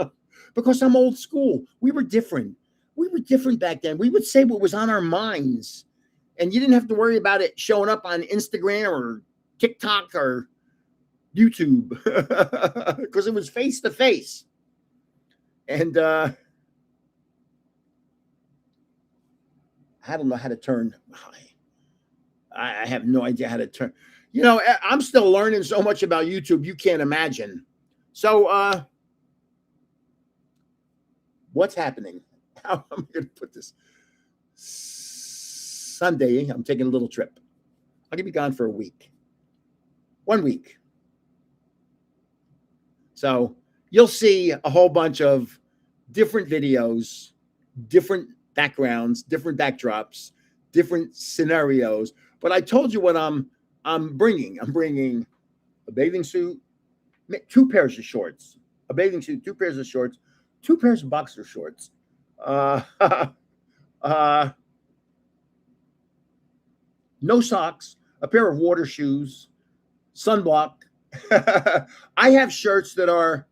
because I'm old school. We were different. We were different back then. We would say what was on our minds, and you didn't have to worry about it showing up on Instagram or TikTok or YouTube because it was face to face. And I don't know how to turn. I have no idea how to turn. You know, I'm still learning so much about YouTube, you can't imagine. So, what's happening? How am I going to put this? Sunday, I'm taking a little trip. I'm going to be gone for a week. 1 week. So, you'll see a whole bunch of different videos, different backgrounds, different backdrops, different scenarios. But I told you what I'm bringing. I'm bringing a bathing suit, 2 pairs of shorts, a bathing suit, 2 pairs of shorts, 2 pairs of boxer shorts, no socks, a pair of water shoes, sunblock. I have shirts that are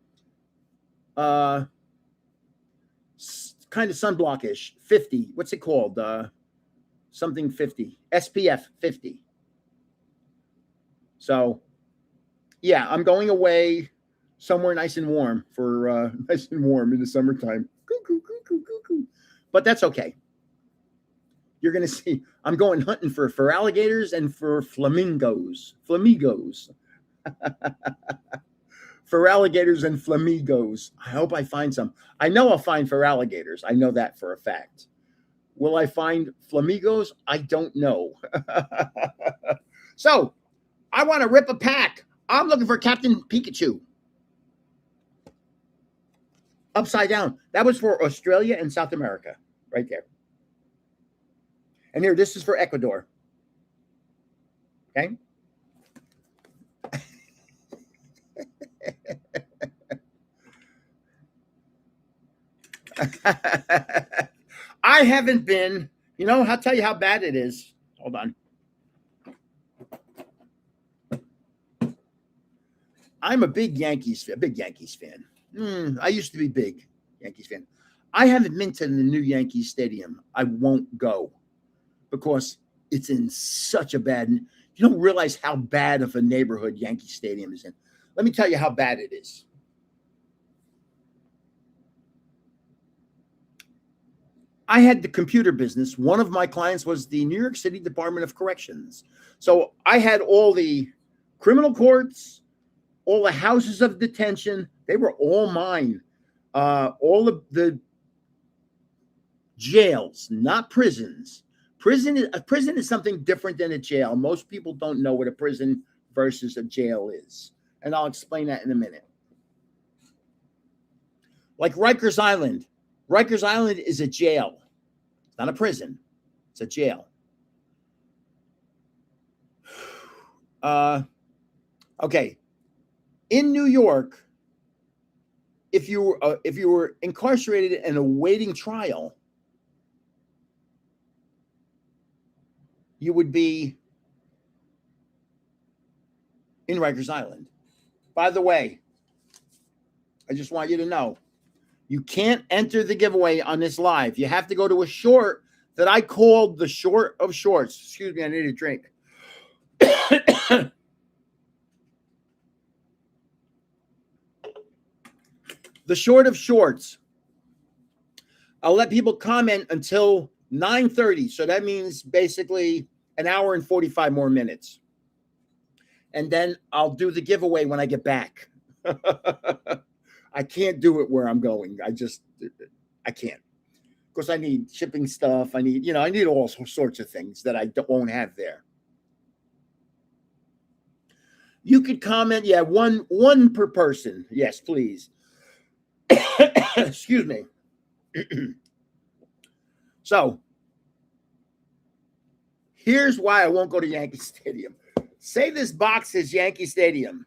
kind of sunblockish, 50. What's it called? Something 50. SPF 50. So, yeah, I'm going away somewhere nice and warm for nice and warm in the summertime. But that's okay. You're going to see. I'm going hunting for alligators and for flamingos. Flamingos. For alligators and flamingos. I hope I find some. I know I'll find for alligators. I know that for a fact. Will I find flamingos? I don't know. So, I want to rip a pack. I'm looking for Captain Pikachu. Upside down. That was for Australia and South America. Right there. And here, this is for Ecuador. Okay? I haven't been, you know, I'll tell you how bad it is. Hold on. I'm a big Yankees fan. I used to be big Yankees fan. I haven't been to the new Yankees Stadium. I won't go because it's in such a bad, you don't realize how bad of a neighborhood Yankee Stadium is in. Let me tell you how bad it is. I had the computer business. One of my clients was the New York City Department of Corrections. So I had all the criminal courts, all the houses of detention. They were all mine. All of the jails, not prisons. A prison is something different than a jail. Most people don't know what a prison versus a jail is. And I'll explain that in a minute. Like Rikers Island. Rikers Island is a jail. It's not a prison. It's a jail. Okay. In New York, if you were incarcerated and awaiting trial, you would be in Rikers Island. By the way, I just want you to know, you can't enter the giveaway on this live. You have to go to a short that I called the short of shorts. Excuse me, I need a drink. The short of shorts. I'll let people comment until 9:30. So that means basically an hour and 45 more minutes. And then I'll do the giveaway when I get back. I can't do it where I'm going. I can't. Because I need shipping stuff. I need, I need all sorts of things that I won't have there. You could comment, yeah, one per person. Yes, please. Excuse me. So here's why I won't go to Yankee Stadium. Say this box is Yankee Stadium.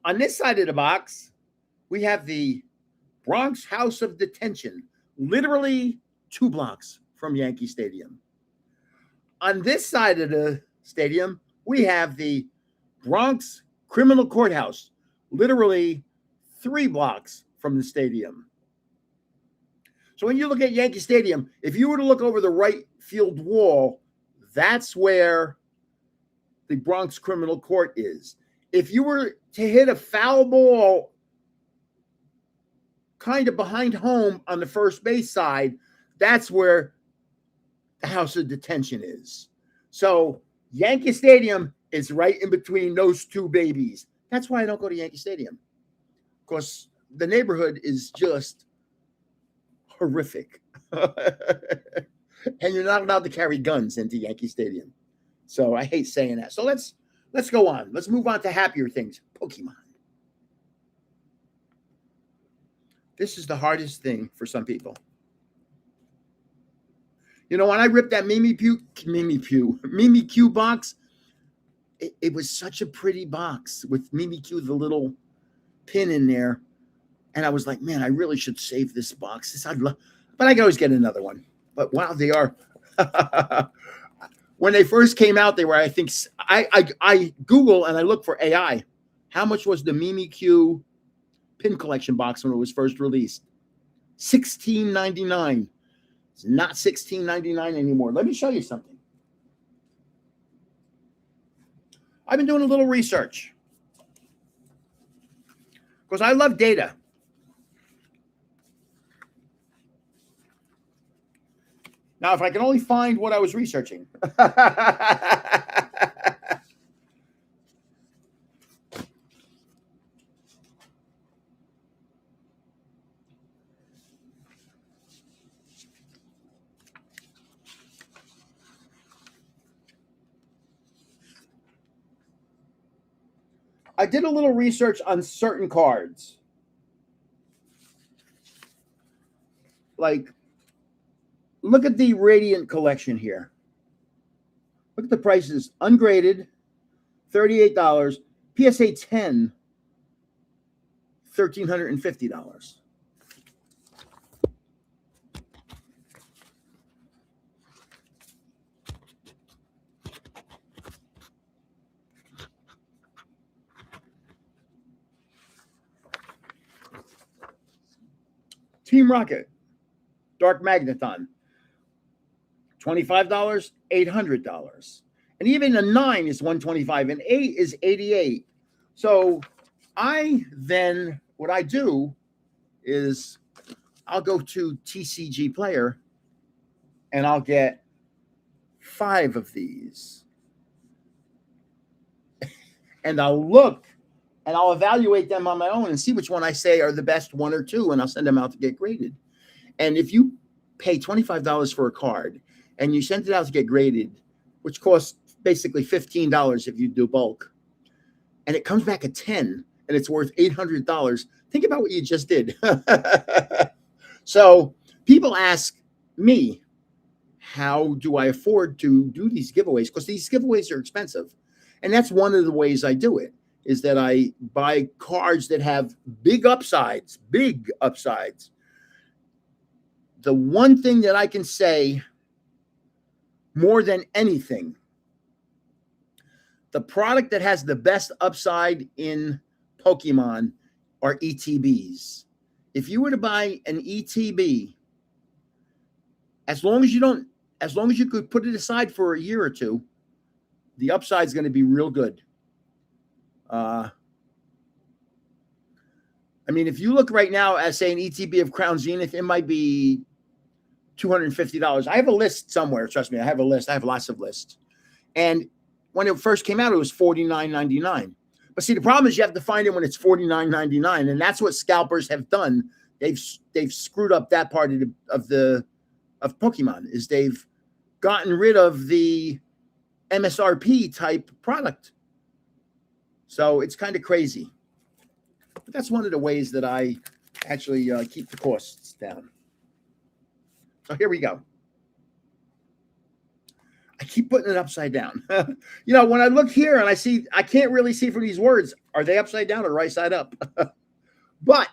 On this side of the box, we have the Bronx House of Detention, literally 2 blocks from Yankee Stadium. On this side of the stadium, we have the Bronx Criminal Courthouse, literally 3 blocks from the stadium. So when you look at Yankee Stadium, if you were to look over the right field wall, that's where the Bronx Criminal Court is. If you were to hit a foul ball kind of behind home on the first base side, that's where the House of Detention is. So Yankee Stadium is right in between those 2 babies. That's why I don't go to Yankee Stadium, because the neighborhood is just horrific. And you're not allowed to carry guns into Yankee Stadium. So I hate saying that. So let's go on. Let's move on to happier things. Pokemon. This is the hardest thing for some people. When I ripped that Mimikyu box, it was such a pretty box with Mimikyu, the little pin in there. And I was like, man, I really should save this box. But I can always get another one. But wow, they are. When they first came out, they were, I think, I Google and I look for AI. How much was the Mimikyu pin collection box when it was first released? $16.99. It's not $16.99 anymore. Let me show you something. I've been doing a little research because I love data. Now, if I can only find what I was researching. I did a little research on certain cards. Like, look at the Radiant collection here. Look at the prices. Ungraded, $38. PSA 10, $1,350. Team Rocket, Dark Magneton, $25, $800. And even a 9 is $125 and 8 is $88. So what I do is I'll go to TCG Player and I'll get 5 of these. And I'll look and I'll evaluate them on my own and see which one I say are the best 1 or 2, and I'll send them out to get graded. And if you pay $25 for a card and you send it out to get graded, which costs basically $15 if you do bulk, and it comes back at 10 and it's worth $800, think about what you just did. So people ask me, how do I afford to do these giveaways? Because these giveaways are expensive. And that's one of the ways I do it, is that I buy cards that have big upsides. The one thing that I can say more than anything, the product that has the best upside in Pokemon are ETBs. If you were to buy an ETB, as long as you could put it aside for a year or 2, the upside is going to be real good. I mean, if you look right now at, say, an ETB of Crown Zenith, it might be $250. I have a list somewhere. Trust me, I have a list. I have lots of lists. And when it first came out, it was $49.99. But see, the problem is you have to find it when it's $49.99. And that's what scalpers have done. they've screwed up that part of Pokemon, is they've gotten rid of the MSRP type product. So it's kind of crazy. But that's one of the ways that I actually keep the costs down. So here we go. I keep putting it upside down. When I look here and I can't really see from these words, are they upside down or right side up? But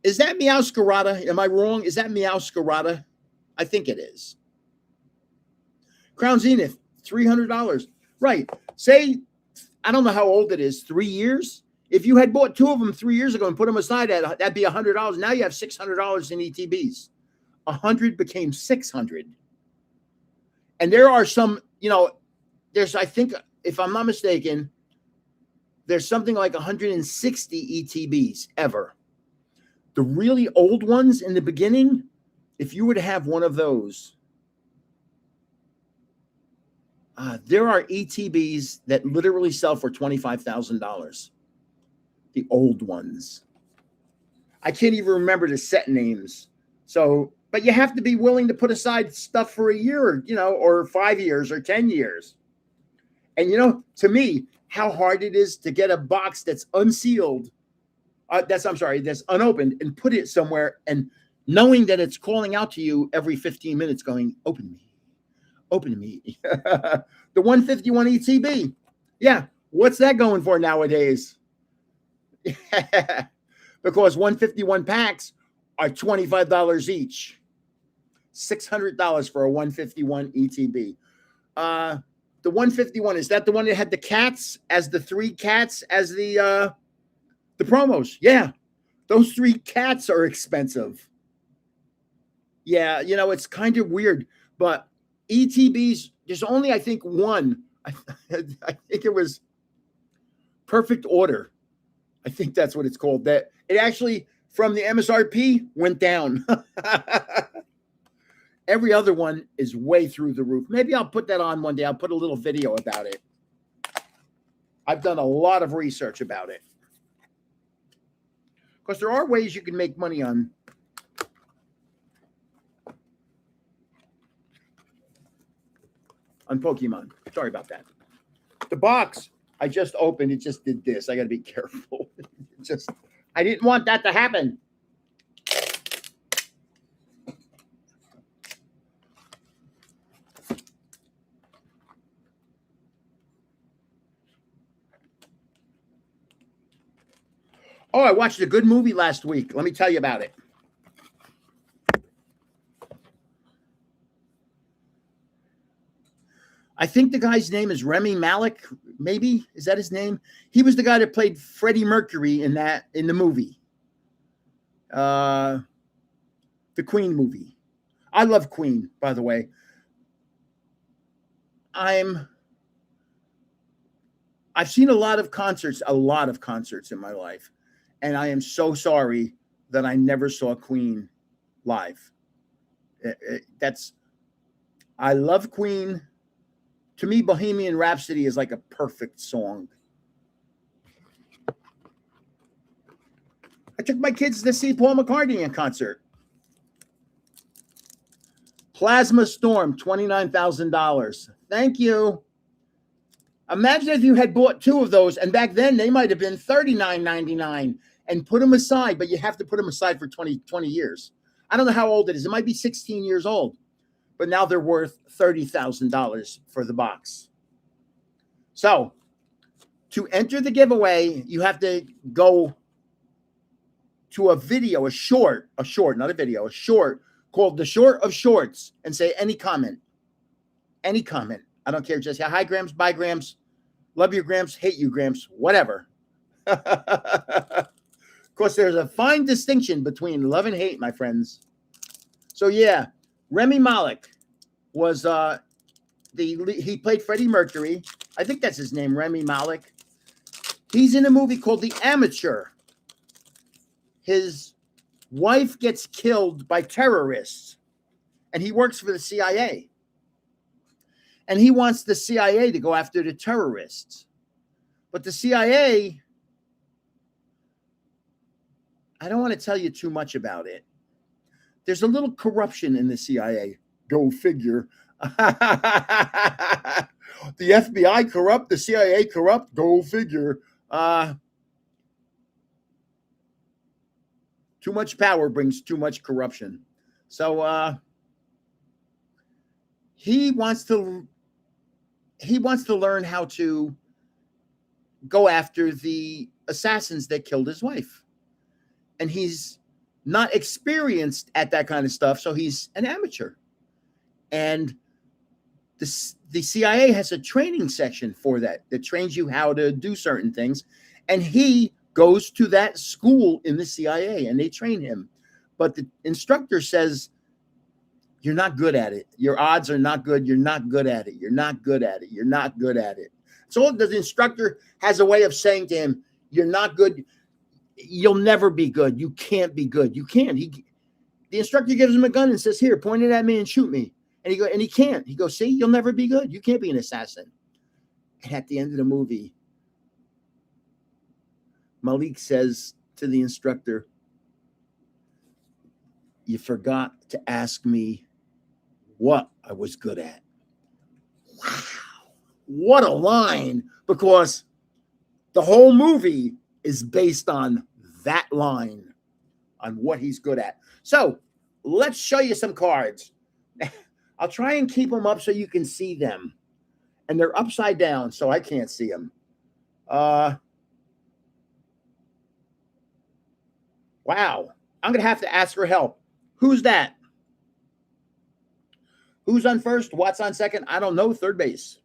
is that Meowscarada? Am I wrong? Is that Meowscarada? I think it is. Crown Zenith, $300. Right. Say, I don't know how old it is, 3 years? If you had bought two of them 3 years ago and put them aside, that'd be $100. Now you have $600 in ETBs. 100 became 600. And there are some, there's, I think, if I'm not mistaken, there's something like 160 ETBs ever. The really old ones in the beginning, if you were to have one of those, there are ETBs that literally sell for $25,000. The old ones. I can't even remember the set names. So, but you have to be willing to put aside stuff for a year, or 5 years or 10 years. And, to me, how hard it is to get a box that's unsealed, that's unopened, and put it somewhere, and knowing that it's calling out to you every 15 minutes going, open me. Open me. The 151 ETB. Yeah. What's that going for nowadays? Because 151 packs are $25 each. $600 for a 151 ETB. The 151, is that the one that had the cats as the 3 cats as the promos? Yeah. Those 3 cats are expensive. Yeah, it's kind of weird, but ETBs, there's only, I think, one. I think it was Perfect Order. I think that's what it's called. That it actually, from the MSRP, went down. Every other one is way through the roof. Maybe I'll put that on one day. I'll put a little video about it. I've done a lot of research about it. Because there are ways you can make money on Pokemon. Sorry about that. The box I just opened, it just did this. I got to be careful. I didn't want that to happen. Oh, I watched a good movie last week. Let me tell you about it. I think the guy's name is Rami Malek. Maybe is that his name? He was the guy that played Freddie Mercury in the movie, the Queen movie. I love Queen, by the way. I've seen a lot of concerts in my life, and I am so sorry that I never saw Queen live. I love Queen. To me, Bohemian Rhapsody is like a perfect song. I took my kids to see Paul McCartney in concert. Plasma Storm, $29,000. Thank you. Imagine if you had bought 2 of those, and back then they might have been $39.99, and put them aside, but you have to put them aside for 20 years. I don't know how old it is. It might be 16 years old. But now they're worth $30,000 for the box. So to enter the giveaway, you have to go to a short called The Short of Shorts, and say any comment. Any comment. I don't care. Just say, hi, Grams, bye, Grams. Love you, Grams. Hate you, Grams. Whatever. Of course, there's a fine distinction between love and hate, my friends. So, yeah. Rami Malek was he played Freddie Mercury. I think that's his name, Rami Malek. He's in a movie called The Amateur. His wife gets killed by terrorists, and he works for the CIA. And he wants the CIA to go after the terrorists. But the CIA I don't want to tell you too much about it. There's a little corruption in the CIA. Go figure. The FBI corrupt, the CIA corrupt. Go figure. Too much power brings too much corruption. So he wants to learn how to go after the assassins that killed his wife. And he's not experienced at that kind of stuff, so he's an amateur. And the CIA has a training section for that trains you how to do certain things. And he goes to that school in the CIA and they train him. But the instructor says, you're not good at it. Your odds are not good. You're not good at it. You're not good at it. You're not good at it. So the instructor has a way of saying to him, you're not good. You'll never be good. You can't be good. You can't. The instructor gives him a gun and says, here, point it at me and shoot me. And he can't. He goes, see, you'll never be good. You can't be an assassin. And at the end of the movie, Malik says to the instructor, you forgot to ask me what I was good at. Wow. What a line. Because the whole movie is based on that line, on what he's good at. So let's show you some cards. I'll try and keep them up so you can see them. And they're upside down, so I can't see them. Wow. I'm going to have to ask for help. Who's that? Who's on first? What's on second? I don't know. Third base.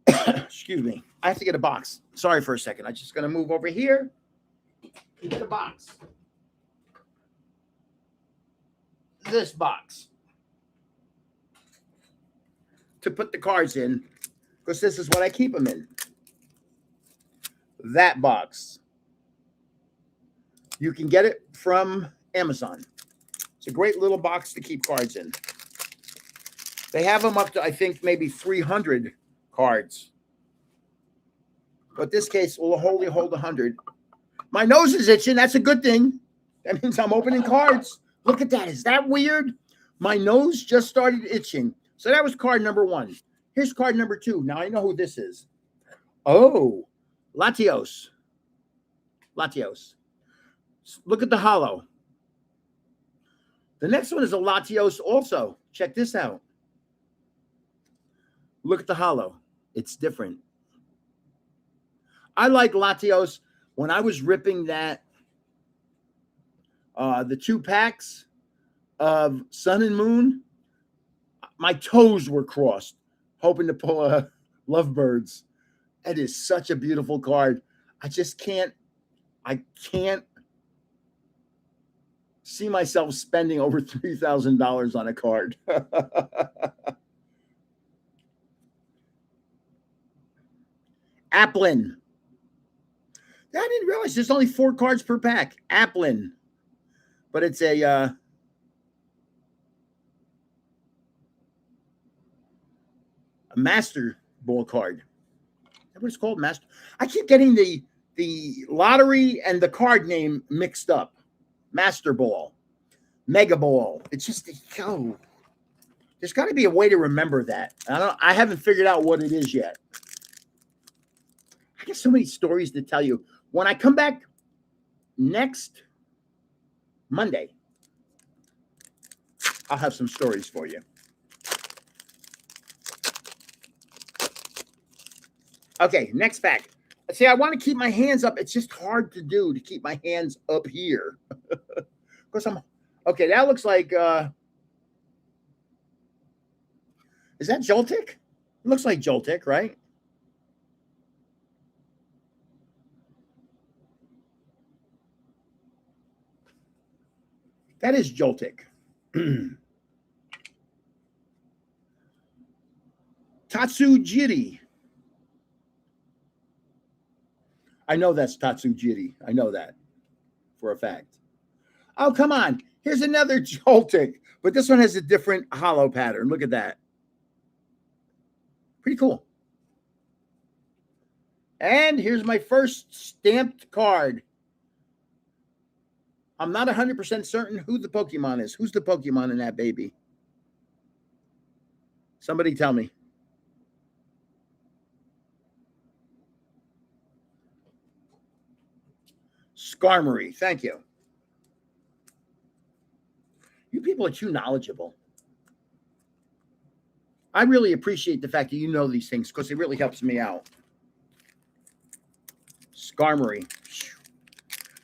Excuse me. I have to get a box. Sorry for a second. I'm just going to move over here and get a box. This box. To put the cards in, because this is what I keep them in. That box. You can get it from Amazon. It's a great little box to keep cards in. They have them up to, I think, maybe 300 cards. But this case will only hold 100. My nose is itching. That's a good thing. That means I'm opening cards. Look at that. Is that weird? My nose just started itching. So that was card number 1. Here's card number 2. Now I know who this is. Oh, Latios. Latios. Look at the hollow. The next one is a Latios also. Check this out. Look at the hollow. It's different. I like Latios. When I was ripping that, the 2 packs of Sun and Moon, my toes were crossed, hoping to pull a Lovebirds. It is such a beautiful card. I can't see myself spending over $3,000 on a card. Applin. I didn't realize there's only 4 cards per pack. Applin. But it's a Master Ball card. That's what it's called, Master. I keep getting the lottery and the card name mixed up. Master Ball, Mega Ball. It's just there's got to be a way to remember that. I haven't figured out what it is yet. I got so many stories to tell you. When I come back next Monday, I'll have some stories for you. Okay, next pack. See, I want to keep my hands up. It's just hard to do, to keep my hands up here. Because okay, that looks like, is that Joltik? It looks like Joltik, right? That is Joltik. Tatsujiri. I know that's Tatsujiri. I know that for a fact. Oh, come on. Here's another Joltik, but this one has a different hollow pattern. Look at that. Pretty cool. And here's my first stamped card. I'm not 100% certain who the Pokemon is. Who's the Pokemon in that baby? Somebody tell me. Skarmory. Thank you. You people are too knowledgeable. I really appreciate the fact that you know these things because it really helps me out. Skarmory.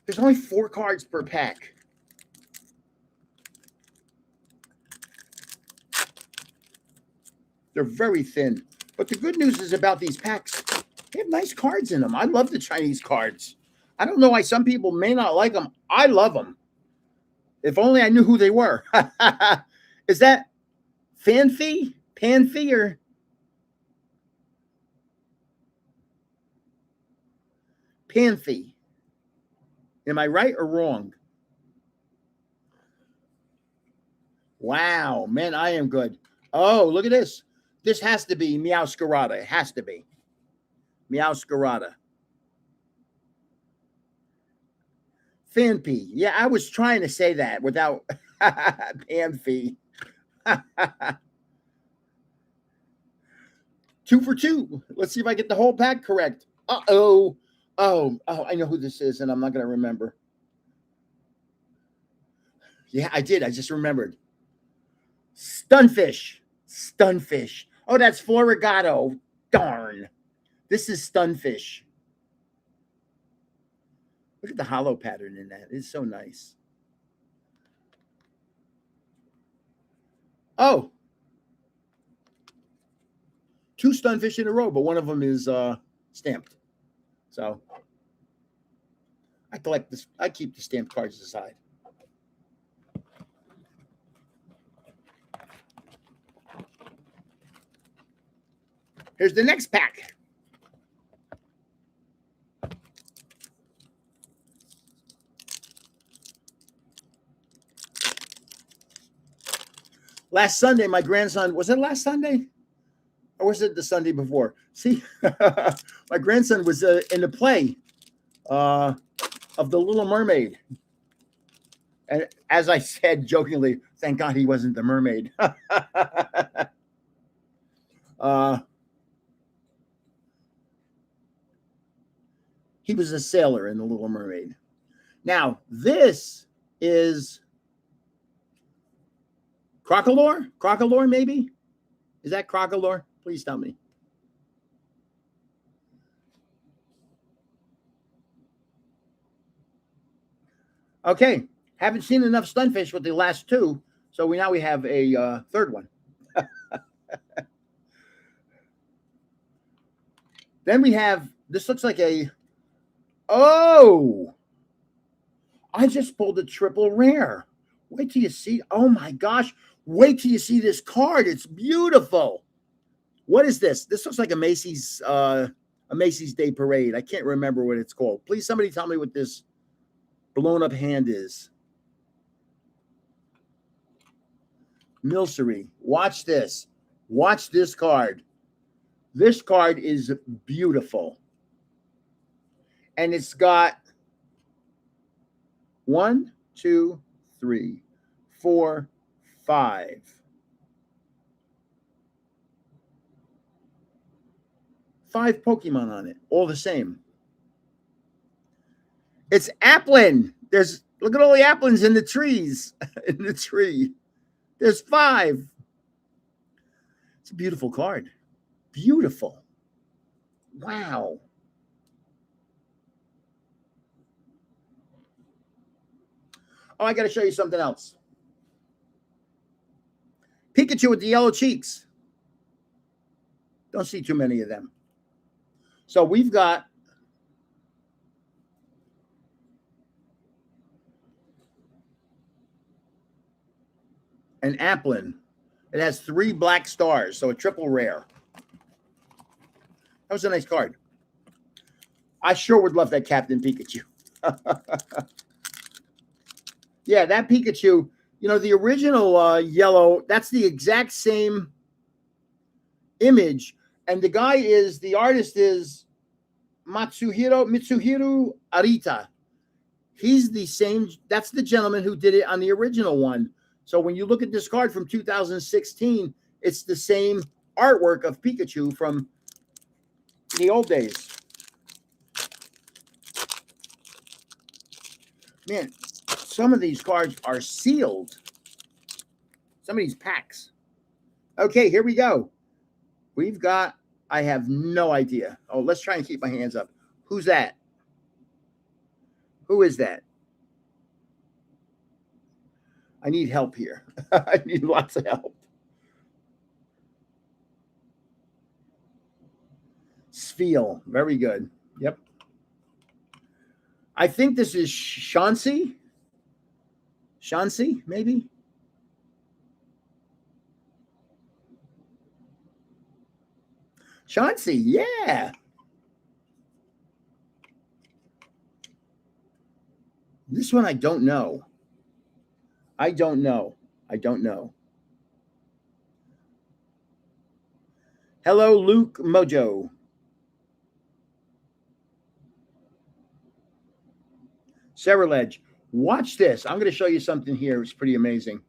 There's only 4 cards per pack. They're very thin. But the good news is about these packs, they have nice cards in them. I love the Chinese cards. I don't know why some people may not like them. I love them. If only I knew who they were. Is that Fanfi? Panfi or Panfi? Am I right or wrong? Wow, man, I am good. Oh, look at this. This has to be Meowscarada. It has to be Meowscarada. Fanpy. Yeah, I was trying to say that without Panfi. 2 for 2. Let's see if I get the whole pack correct. Uh-oh. Oh, I know who this is, and I'm not going to remember. Yeah, I did. I just remembered. Stunfish. Stunfish. Oh, that's Florigato. Darn. This is Stunfish. Look at the hollow pattern in that. It's so nice. Oh. 2 Stunfish in a row, but one of them is stamped. So I collect this. I keep the stamped cards aside. Here's the next pack. Last Sunday, my grandson, was it last Sunday? Or was it the Sunday before? See, my grandson was in the play of The Little Mermaid. And as I said jokingly, thank God he wasn't the mermaid. He was a sailor in The Little Mermaid. Now, this is Crocolore? Crocolore, maybe? Is that Crocolore? Please tell me. Okay. Haven't seen enough Stunfish with the last 2, so now we have a third one. Then we have, this looks like a, oh, I just pulled a triple rare. Wait till you see, oh my gosh. Wait till you see this card. It's beautiful. What is this? This looks like a Macy's Day Parade. I can't remember what it's called. Please, somebody tell me what this blown up hand is. Milcery. Watch this. Watch this card. This card is beautiful. And it's got 1, 2, 3, 4, 5. 5 Pokemon on it, all the same. It's Applin. Look at all the Applins in the trees. In the tree. There's 5. It's a beautiful card. Beautiful. Wow. Oh, I got to show you something else. Pikachu with the yellow cheeks. Don't see too many of them. So we've got an Applin. It has 3 black stars, so a triple rare. That was a nice card. I sure would love that Captain Pikachu. Yeah, that Pikachu, the original yellow, that's the exact same image. And the artist is Mitsuhiro Arita. He's the same. That's the gentleman who did it on the original one. So when you look at this card from 2016, it's the same artwork of Pikachu from the old days. Man, some of these cards are sealed. Some of these packs. Okay, here we go. We've got, I have no idea. Oh, let's try and keep my hands up. Who's that? Who is that? I need help here. I need lots of help. Sfeel. Very good. Yep. I think this is Chauncey. Chauncey, maybe? Chauncey, yeah. This one I don't know. I don't know. Hello, Luke Mojo. Sarah Ledge, watch this. I'm going to show you something here. It's pretty amazing.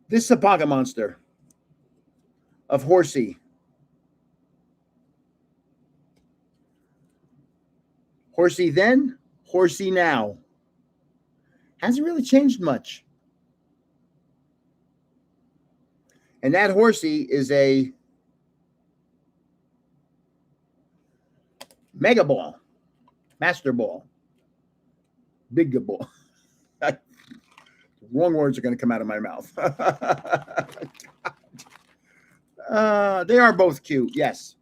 This is a pocket monster of Horsey. Horsey then, Horsey now. Hasn't really changed much. And that Horsey is a Mega Ball, Master Ball, Big Ball. Wrong words are going to come out of my mouth. They are both cute, yes.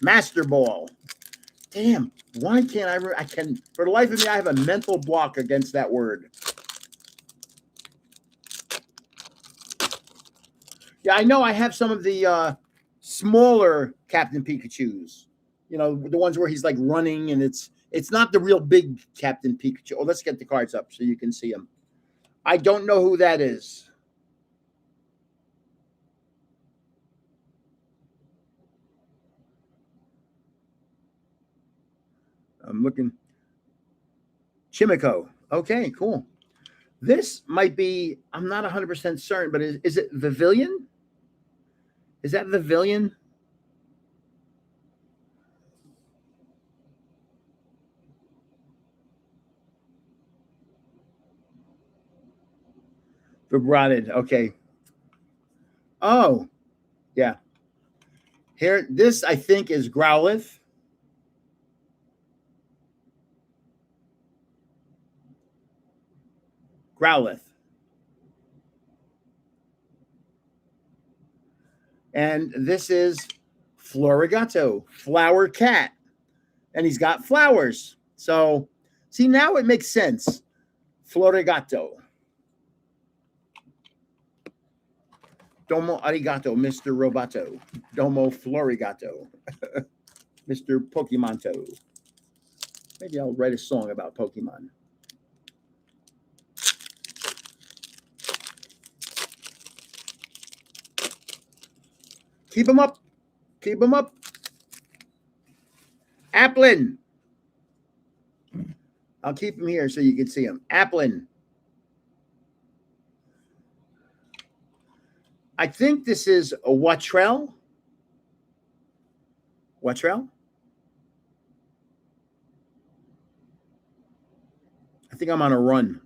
Master Ball. Damn, why can't I can, for the life of me, I have a mental block against that word. Yeah, I know I have some of the smaller Captain Pikachus. You know, the ones where he's like running and it's not the real big Captain Pikachu. Oh, let's get the cards up so you can see him. I don't know who that is. I'm looking. Chimico. Okay, cool. This might be, I'm not 100% certain, but is it Vivillon? Is that Vivillon? Vibrated. Okay. Oh, yeah. Here, this I think is Growlithe. Growlithe. And this is Florigato, Flower Cat. And he's got flowers. So, see, now it makes sense. Florigato. Domo arigato, Mr. Roboto. Domo Florigato. Mr. Pokemonto. Maybe I'll write a song about Pokemon. Keep them up. Keep them up. Applin. I'll keep him here so you can see him. Applin. I think this is a Wattrell. Wattrell? I think I'm on a run.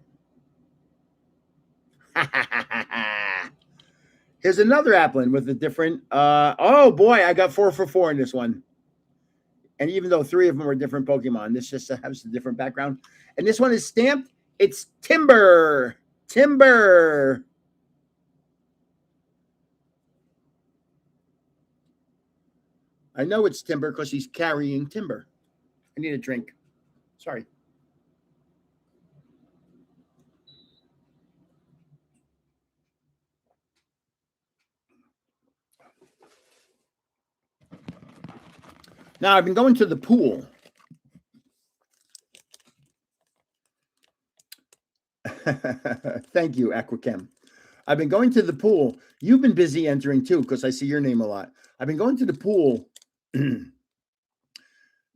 Here's another Applin with a different. Oh boy, I got 4 for 4 in this one. And even though 3 of them are different Pokemon, this just has a different background. And this one is stamped. It's Timber. Timber. I know it's Timber because he's carrying timber. I need a drink. Sorry. Now, I've been going to the pool. Thank you, Aquachem. I've been going to the pool. You've been busy entering too because I see your name a lot. I've been going to the pool,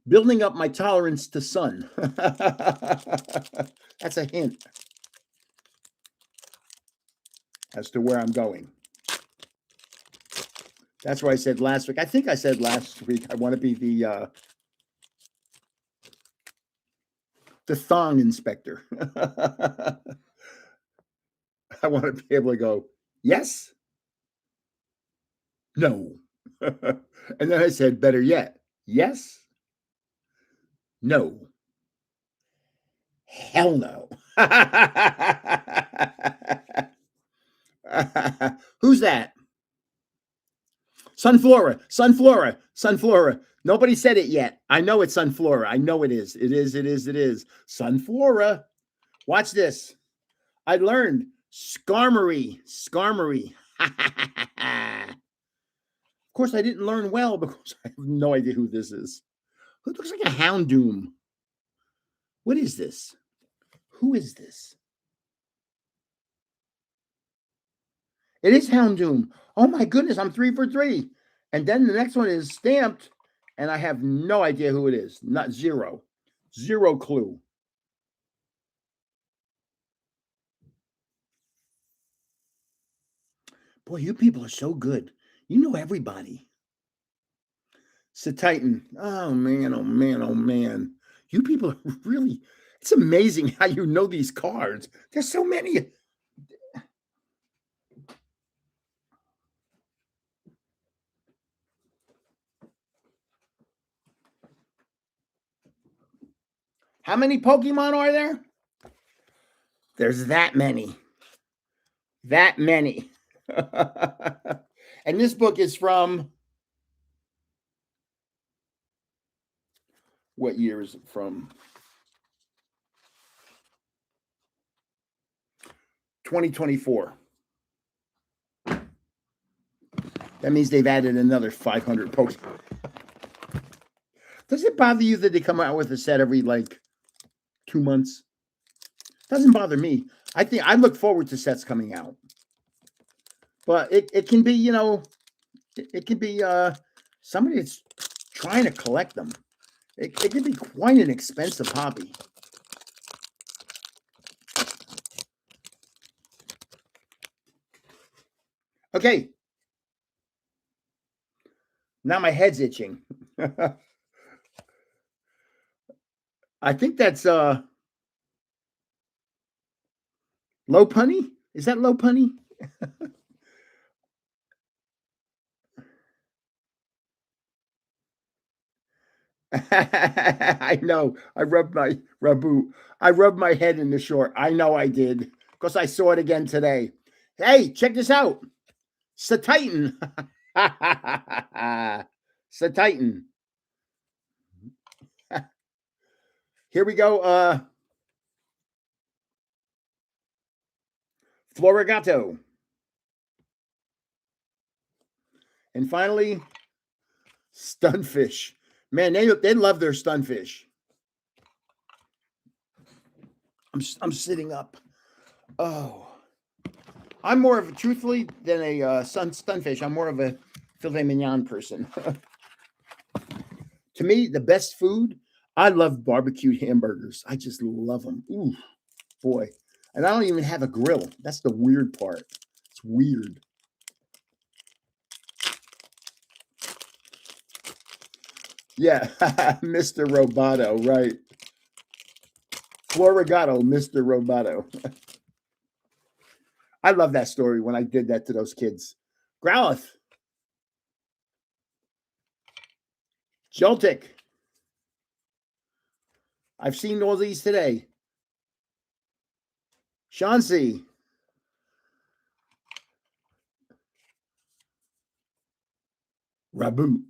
building up my tolerance to sun. That's a hint as to where I'm going. That's why I said last week. I think I said last week I want to be the thong inspector. I want to be able to go, yes, no. And then I said, better yet, yes, no, hell no. Who's that? Sunflora, Sunflora, Sunflora. Nobody said it yet. I know it's Sunflora. I know it is. It is, it is, it is. Sunflora. Watch this. I learned Skarmory. Skarmory. Of course, I didn't learn well because I have no idea who this is. Who looks like a Houndoom? What is this? Who is this? It is Houndoom. Oh my goodness, I'm 3 for 3. And then the next one is stamped, and I have no idea who it is. Not zero. Zero clue. Boy, you people are so good. You know everybody. Titan. Oh man, oh man, oh man. You people are really, it's amazing how you know these cards. There's so many. How many Pokemon are there? There's that many. That many. And this book is from, what year is it from? 2024. That means they've added another 500 Pokemon. Does it bother you that they come out with a set every like 2 months? Doesn't bother me. I think I look forward to sets coming out. But it can be, you know, it can be somebody that's trying to collect them. It can be quite an expensive hobby. Okay. Now my head's itching. I think that's Lopunny. Is that Lopunny? I know. I rubbed my Rabu. I rubbed my head in the short. I know I did because I saw it again today. Hey, check this out. Titan. Titan. Here we go. Florigato. And finally, Stunfish. Man, they love their Stunfish. I'm sitting up. Oh, I'm more of a, truthfully, than a Stunfish. I'm more of a filet mignon person. To me, the best food, I love barbecued hamburgers. I just love them. Ooh, boy. And I don't even have a grill. That's the weird part. It's weird. Yeah, Mr. Roboto, right. Florigato, Mr. Roboto. I love that story when I did that to those kids. Growlithe. Joltik. I've seen all these today. Chauncey. Rabu.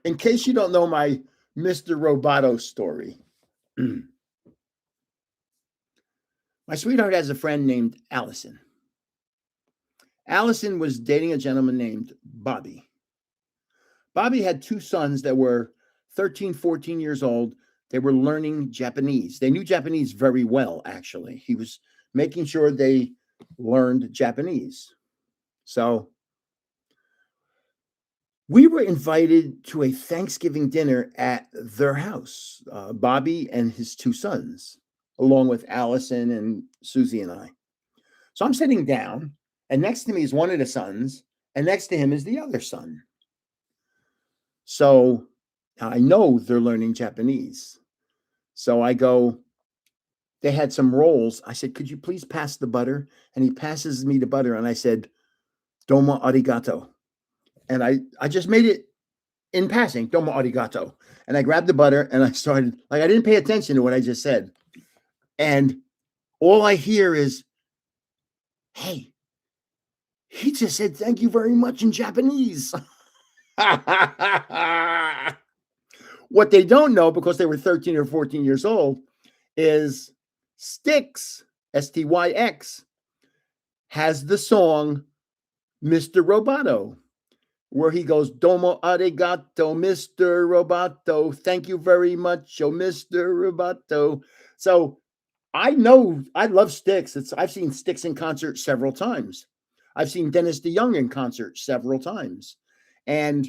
In case you don't know my Mr. Roboto story, my sweetheart has a friend named Allison. Allison was dating a gentleman named Bobby. Bobby had 2 sons that were 13, 14 years old. They were learning Japanese. They knew Japanese very well, actually. He was making sure they learned Japanese. So We were invited to a Thanksgiving dinner at their house, Bobby and his two sons, along with Allison and Susie and I. So I'm sitting down, and next to me is one of the sons, and next to him is the other son. So I know they're learning Japanese. So I go, they had some rolls. I said, could you please pass the butter? And he passes me the butter. And I said, domo arigato. And I just made it in passing, domo arigato. And I grabbed the butter and I started, like, I didn't pay attention to what I just said. And all I hear is, hey, he just said thank you very much in Japanese. What they don't know, because they were 13 or 14 years old, is Styx, Styx, has the song Mr. Roboto, where he goes, domo arigato, Mr. Roboto. Thank you very much, oh, Mr. Roboto. So I know, I love Styx. I've seen Styx in concert several times. I've seen Dennis DeYoung in concert several times. And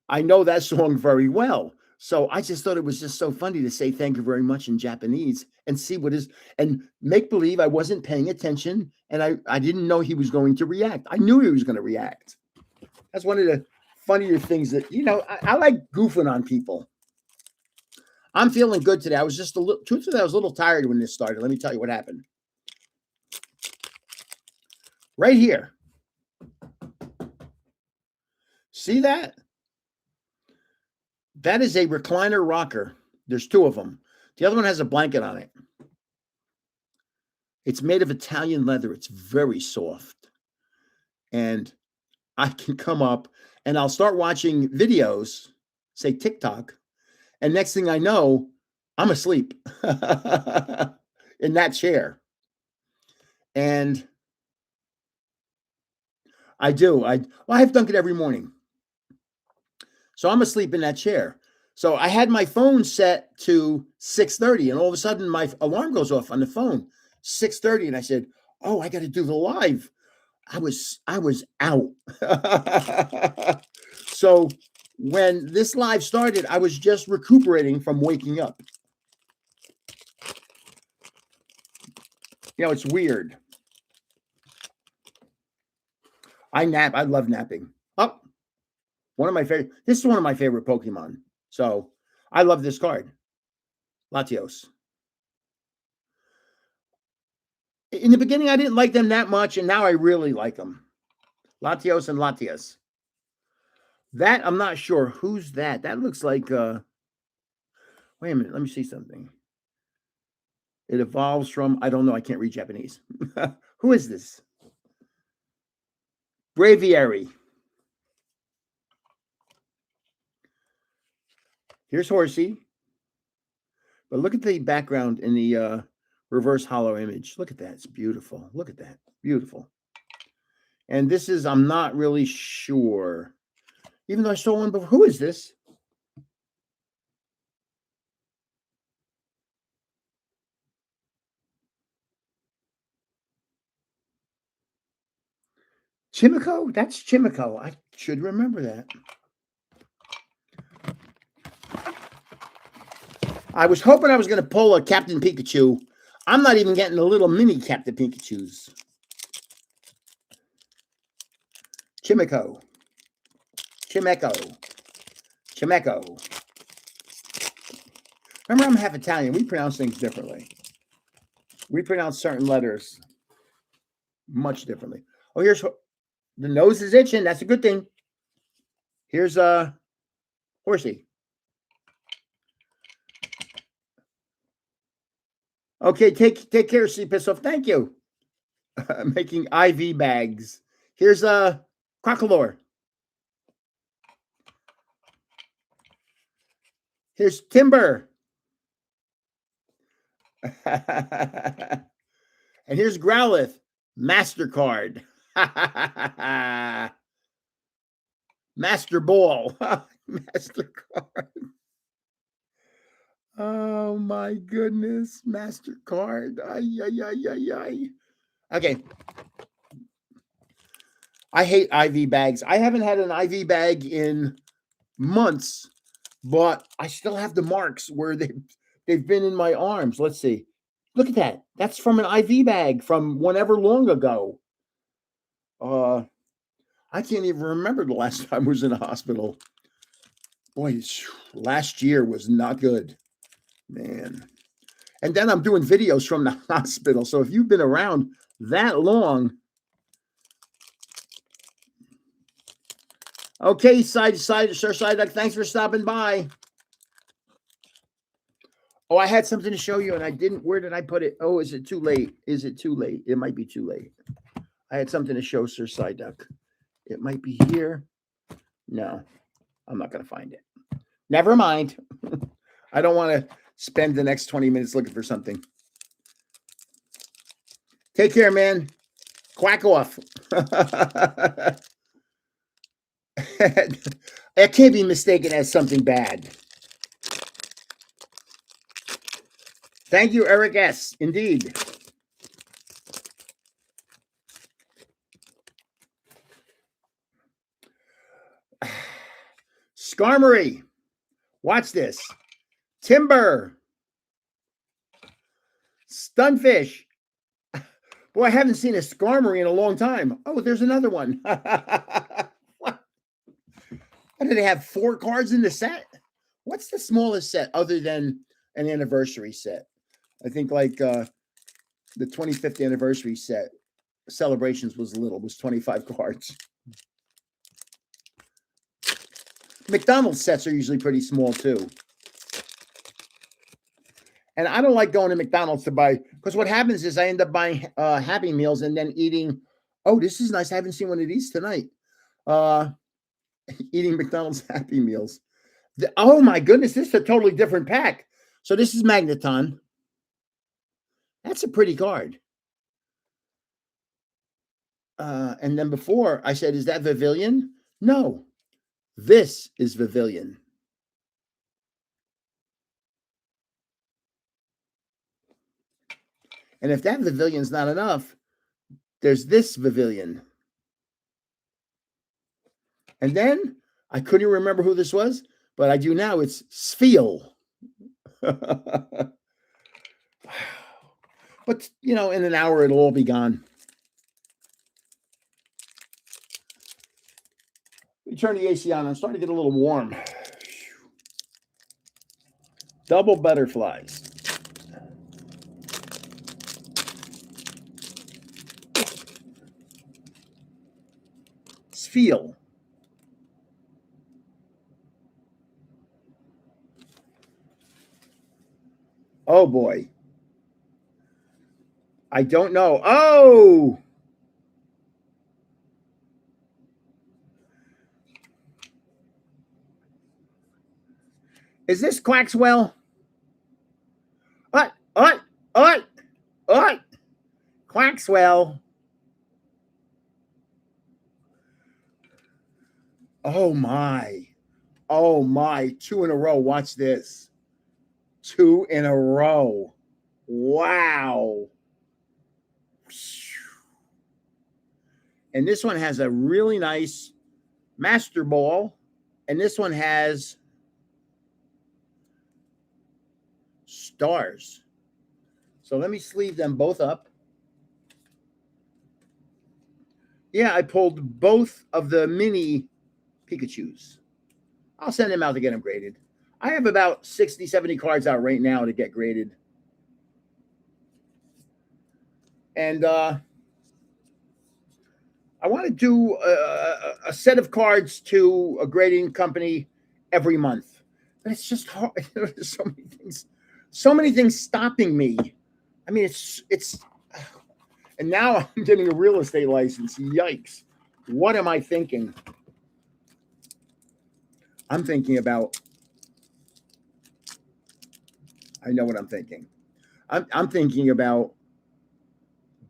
I know that song very well. So I just thought it was just so funny to say thank you very much in Japanese and see what is, and make believe I wasn't paying attention and I didn't know he was going to react. I knew he was going to react. That's one of the funnier things that, I like goofing on people. I'm feeling good today. I was just truthfully, I was a little tired when this started. Let me tell you what happened. Right here. See that? That is a recliner rocker. There's two of them. The other one has a blanket on it. It's made of Italian leather. It's very soft. And I can come up and I'll start watching videos, say TikTok, and next thing I know, I'm asleep in that chair. And I do. I have Dunkin' every morning. So I'm asleep in that chair. So I had my phone set to 6:30, and all of a sudden my alarm goes off on the phone, 6:30, and I said, "Oh, I got to do the live." I was out. So when this live started, I was just recuperating from waking up. It's weird. I nap. I love napping. Oh, this is one of my favorite Pokemon. So I love this card. Latios. In the beginning, I didn't like them that much, and now I really like them. Latios and Latias. That, I'm not sure. Who's that? That looks like, wait a minute. Let me see something. It evolves from, I don't know. I can't read Japanese. Who is this? Braviary. Here's Horsey. But look at the background in the reverse hollow image. Look at that. It's beautiful. Look at that. Beautiful. And this is, I'm not really sure. Even though I saw one before. Who is this? Chimico? That's Chimico. I should remember that. I was hoping I was going to pull a Captain Pikachu. I'm not even getting the little mini Captain Pikachus. Chimico. Chimeco. Remember, I'm half Italian. We pronounce things differently. We pronounce certain letters much differently. Oh, here's the nose is itching. That's a good thing. Here's Horsey. Okay, take care, Pissed. Thank you. Making IV bags. Here's Crocolore. Here's Timber. And here's Growlithe. MasterCard. Master Ball. MasterCard. Oh my goodness. MasterCard. Ay. Okay. I hate IV bags. I haven't had an IV bag in months, but I still have the marks where they've been in my arms. Let's see. Look at that. That's from an IV bag from whenever long ago. Uh, I can't even remember the last time I was in a hospital. Boy, last year was not good, man. And then I'm doing videos from the hospital. So if you've been around that long, okay, Sir Sideduck, thanks for stopping by. Oh, I had something to show you and I didn't. Where did I put it? Oh, is it too late? Is it too late? It might be too late. I had something to show Sir Sideduck. It might be here. No, I'm not going to find it. Never mind. I don't want to spend the next 20 minutes looking for something. Take care, man. Quack off. It can't be mistaken as something bad. Thank you, Eric S. Indeed. Skarmory. Watch this. Timber. Stunfish. Boy, I haven't seen a Skarmory in a long time. Oh, there's another one. What? Do they have 4 cards in the set? What's the smallest set other than an anniversary set? I think like the 25th anniversary set, Celebrations was 25 cards. McDonald's sets are usually pretty small too. And I don't like going to McDonald's to buy, because what happens is I end up buying Happy Meals and then eating, oh, this is nice. I haven't seen one of these tonight. Eating McDonald's Happy Meals. Oh my goodness, this is a totally different pack. So this is Magneton. That's a pretty card. And then before I said, is that Vivillon? No, this is Vivillon. And if that Vivillon's not enough, there's this Vivillon. And then I couldn't remember who this was, but I do now. It's Spheal. But, you know, in an hour, it'll all be gone. Let me turn the AC on. I'm starting to get a little warm. Double butterflies. Spheal. Oh boy. I don't know. Oh! Is this Quaxwell? What? Quaxwell. Oh my. Oh my. 2 in a row. Watch this. 2 in a row. Wow. And this one has a really nice Master Ball. And this one has stars. So let me sleeve them both up. Yeah, I pulled both of the mini Pikachus. I'll send them out to get them graded. I have about 60, 70 cards out right now to get graded. And I want to do a set of cards to a grading company every month. But it's just hard. There's so many things stopping me. I mean, it's and now I'm getting a real estate license. Yikes. What am I thinking? I'm thinking about, I know what I'm thinking. I'm thinking about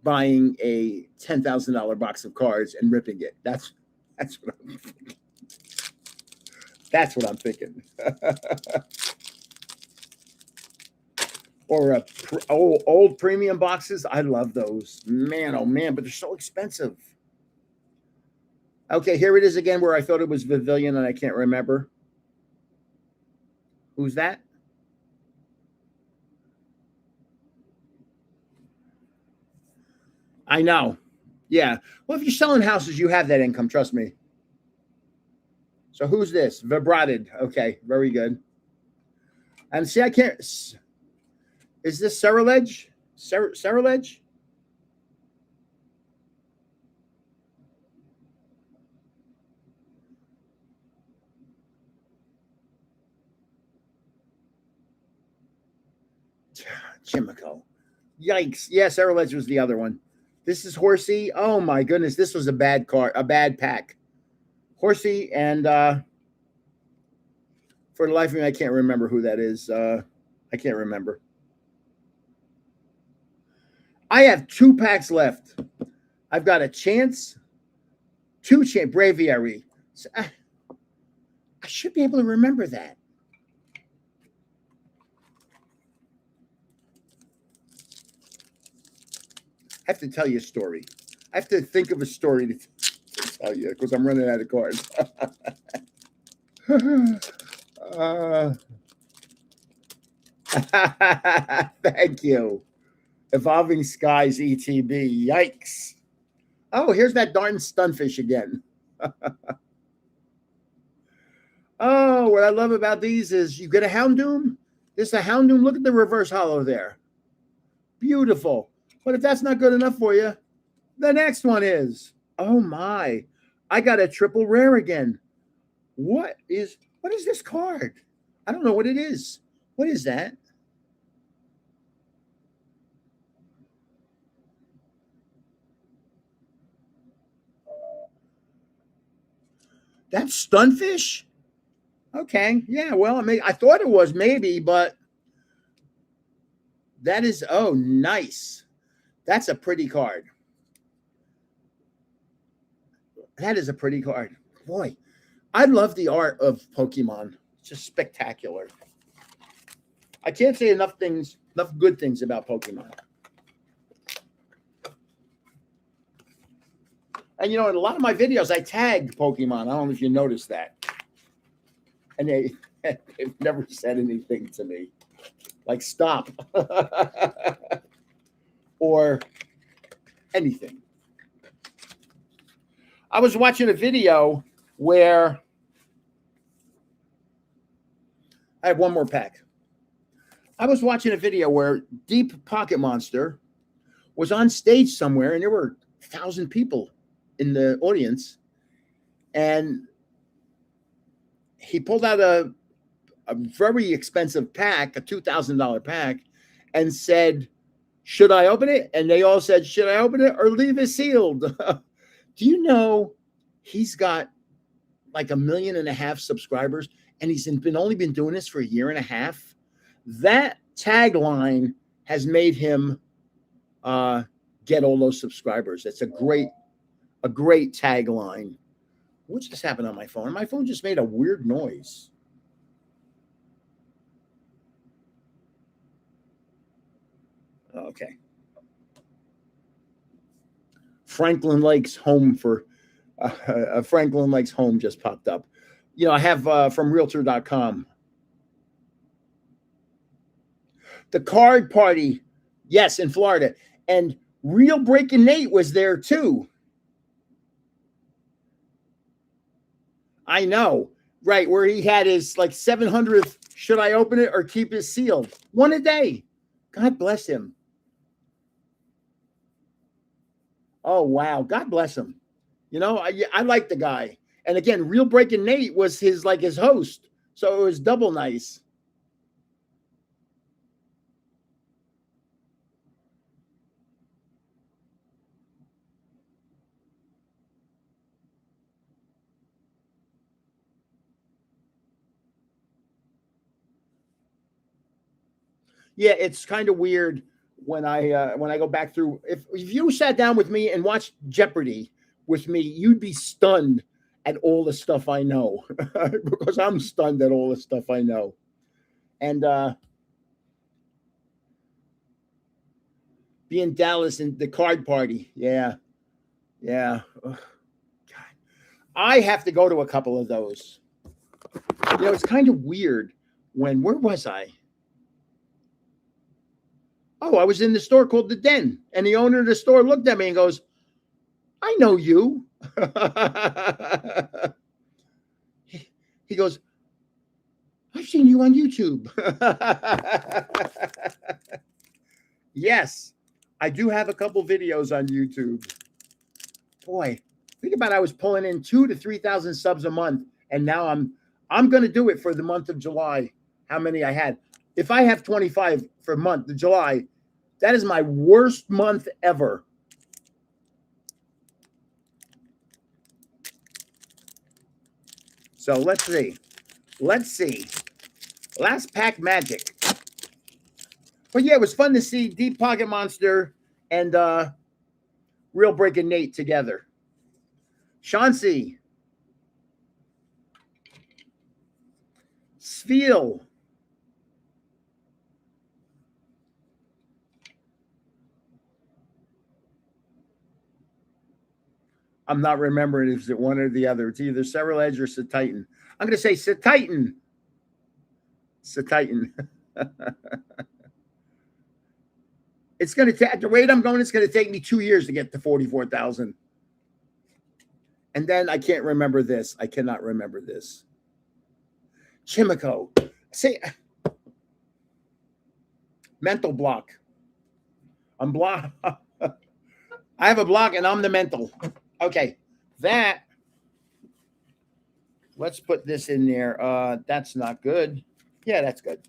buying a $10,000 box of cards and ripping it. That's what I'm thinking. That's what I'm thinking. Or old premium boxes. I love those. Man, oh man, but they're so expensive. Okay, here it is again where I thought it was Pavilion and I can't remember. Who's that? I know. Yeah. Well, if you're selling houses, you have that income. Trust me. So who's this? Vibrated. Okay, very good. And see, I can't. Is this Ceruledge? Ceruledge? Chimico. Yikes. Yeah, Ceruledge was the other one. This is Horsey. Oh my goodness, this was a bad car, a bad pack. Horsey and for the life of me, I can't remember who that is. I can't remember. I have 2 packs left. I've got a chance, 2 chance, Braviary. So, I should be able to remember that. I have to tell you a story. I have to think of a story to tell you because I'm running out of cards. Thank you. Evolving Skies ETB. Yikes. Oh, here's that darn Stunfish again. Oh, what I love about these is you get a Houndoom. This is a Houndoom. Look at the reverse hollow there. Beautiful. But if that's not good enough for you, the next one is. Oh my. I got a triple rare again. What is this card? I don't know what it is. What is that? That's Stunfish? Okay. Yeah, well, I thought it was maybe, but that is nice. That's a pretty card. That is a pretty card. Boy, I love the art of Pokemon. It's just spectacular. I can't say enough good things about Pokemon. And in a lot of my videos, I tag Pokemon. I don't know if you noticed that. And they've never said anything to me. Like stop. Or anything. I was watching a video where I have one more pack. I was watching a video where Deep Pocket Monster was on stage somewhere and there were 1,000 people in the audience. And he pulled out a very expensive pack, a $2,000 pack, and said, "Should I open it?" And they all said, "Should I open it or leave it sealed?" Do you know he's got like 1.5 million subscribers, and he's only been doing this for a year and a half? That tagline has made him get all those subscribers. It's a great tagline. What just happened on my phone? My phone just made a weird noise. Okay. Franklin Lake's home for Franklin Lake's home just popped up. I have from Realtor.com. The card party, yes, in Florida, and Real Breaking Nate was there too. I know, right? Where he had his like 700th. Should I open it or keep it sealed? One a day. God bless him. Oh wow, God bless him. I like the guy. And again, Real Breaking Nate was his host, so it was double nice. Yeah, it's kind of weird when I go back through. If you sat down with me and watched Jeopardy with me, you'd be stunned at all the stuff I know because I'm stunned at all the stuff I know. And be in Dallas and the card party, yeah. Ugh, God. I have to go to a couple of those. You know, it's kind of weird when, where was I? Oh, I was in the store called The Den, and the owner of the store looked at me and goes, I know you. He goes, I've seen you on YouTube. Yes, I do have a couple videos on YouTube. Boy, think about it, I was pulling in 2,000 to 3,000 subs a month, and now I'm going to do it for the month of July. How many I had? If I have 25 for month of July, that is my worst month ever. So let's see. Let's see. Last pack magic. But yeah, it was fun to see Deep Pocket Monster and Real Breaking Nate together. Chauncey. Sveel. I'm not remembering if it's one or the other. It's either Several Edge or Satitan. I'm going to say Satitan. Satitan. It's going to take, at the rate I'm going, it's going to take me 2 years to get to 44,000. And then I can't remember this. I cannot remember this. Chimico. Say, mental block. I'm block. I have a block and I'm the mental. Okay, that. Let's put this in there. That's not good. Yeah, that's good.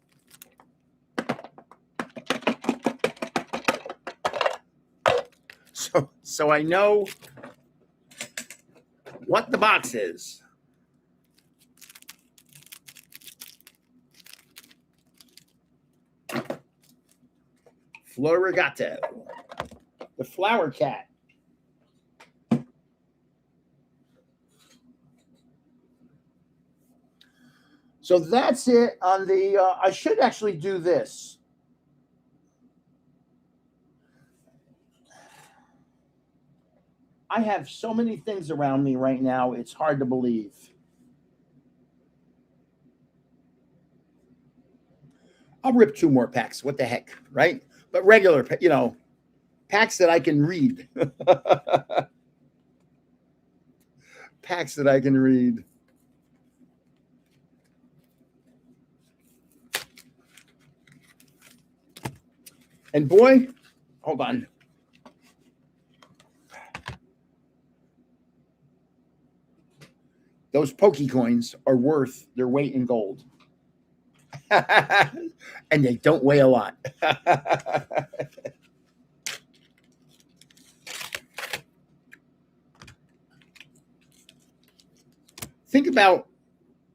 So I know what the box is. Florigato, the Flower Cat. So that's it on the, I should actually do this. I have so many things around me right now, it's hard to believe. I'll rip 2 more packs. What the heck, right? But regular, you know, packs that I can read. Packs that I can read. And boy, hold on. Those Pokey coins are worth their weight in gold. And they don't weigh a lot. Think about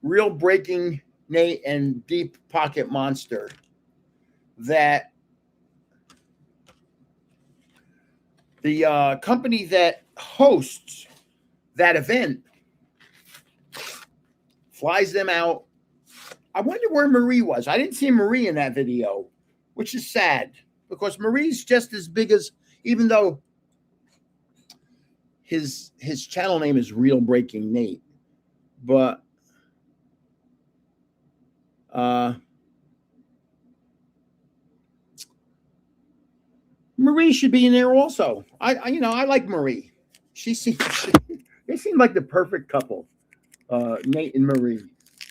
Real Breaking Nate and Deep Pocket Monster. That the company that hosts that event flies them out. I wonder where Marie was. I didn't see Marie in that video, which is sad because Marie's just as big as, even though his channel name is Real Breaking Nate, but Marie should be in there also. I like Marie. They seem like the perfect couple. Nate and Marie.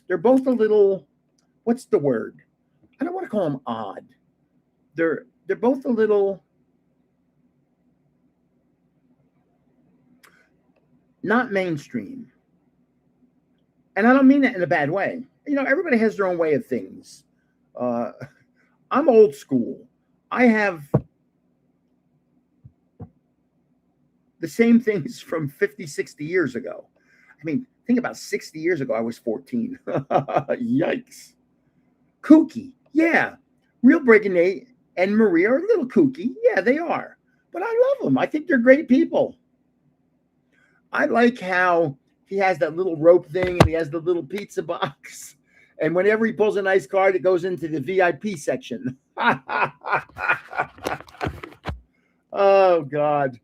They're both a little, what's the word? I don't want to call them odd. They're both a little not mainstream. And I don't mean that in a bad way. You know, everybody has their own way of things. I'm old school. I have the same things from 50, 60 years ago. I mean, think about 60 years ago, I was 14. Yikes. Kooky. Yeah. Real Breaking Nate and Marie are a little kooky. Yeah, they are. But I love them. I think they're great people. I like how he has that little rope thing and he has the little pizza box. And whenever he pulls a nice card, it goes into the VIP section. Oh, God.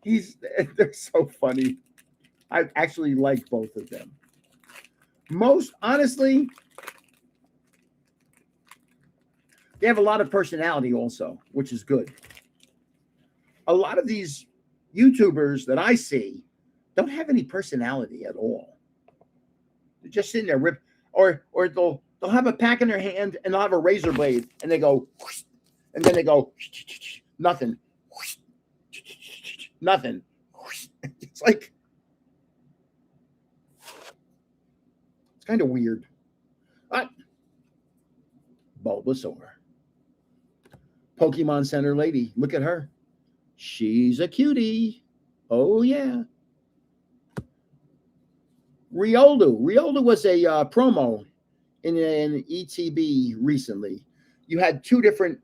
They're so funny. I actually like both of them. Most honestly, they have a lot of personality also, which is good. A lot of these YouTubers that I see don't have any personality at all. They're just sitting there or they'll have a pack in their hand and they'll have a razor blade and they go and then they go nothing. Nothing. It's like it's kind of weird. Bulbasaur. Pokemon Center lady. Look at her. She's a cutie. Oh, yeah. Riolu. Riolu was a promo in an ETB recently. You had two different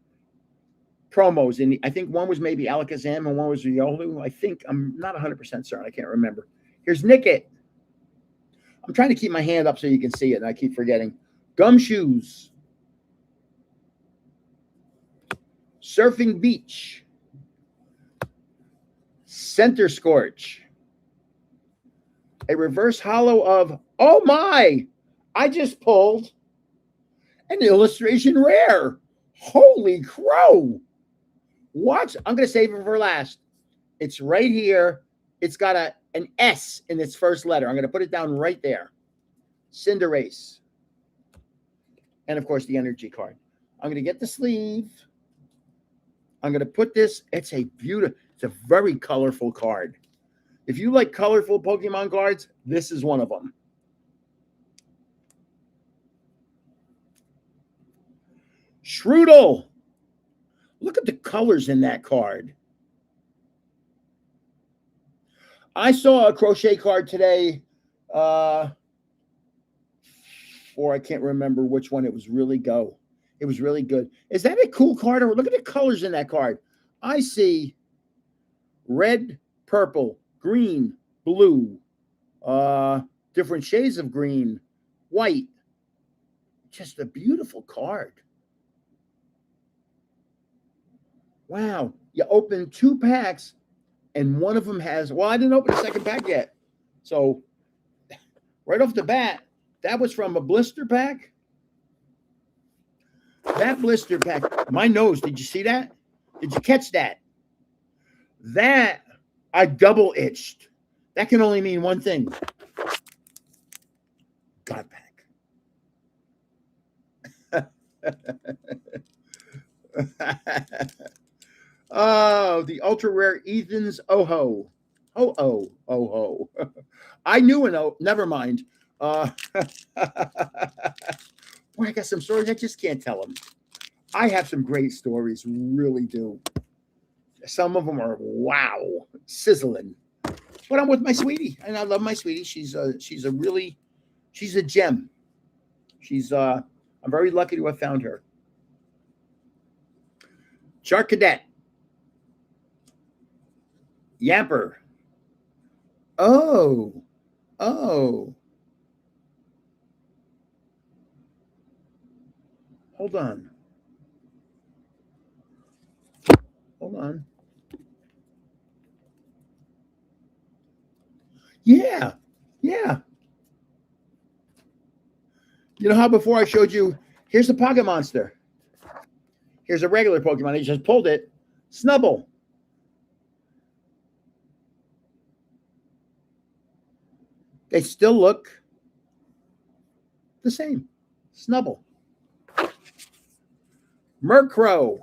promos. And I think one was maybe Alakazam and one was Riolu. I think I'm not 100% certain. I can't remember. Here's Nickit. I'm trying to keep my hand up so you can see it, and I keep forgetting. Gumshoes. Surfing Beach. Center Scorch. A reverse hollow of, oh my, I just pulled an illustration rare. Holy crow. Watch. I'm going to save it for last. It's right here. It's got an S in its first letter. I'm going to put it down right there. Cinderace. And, of course, the energy card. I'm going to get the sleeve. I'm going to put this. It's a very colorful card. If you like colorful Pokemon cards, this is one of them. Shroodle. Look at the colors in that card. I saw a crochet card today, or I can't remember which one. It was really It was really good. Is that a cool card? Or look at the colors in that card. I see red, purple, green, blue, different shades of green, white. Just a beautiful card. Wow. You open 2 packs and one of them has, well, I didn't open the second pack yet. So right off the bat, that was from a blister pack. That blister pack, my nose, did you see that? Did you catch that? That I double itched. That can only mean one thing. God pack. Oh, the ultra rare Ethan's Oho. Oh. I knew an O. Never mind. Boy, I got some stories. I just can't tell them. I have some great stories, really do. Some of them are wow, sizzling. But I'm with my sweetie, and I love my sweetie. She's a gem. I'm very lucky to have found her. Charcadet. Yamper. Oh. Hold on. Yeah. You know how before I showed you, here's a Pocket Monster. Here's a regular Pokemon. I just pulled it. Snubble. They still look the same. Snubble. Murkrow,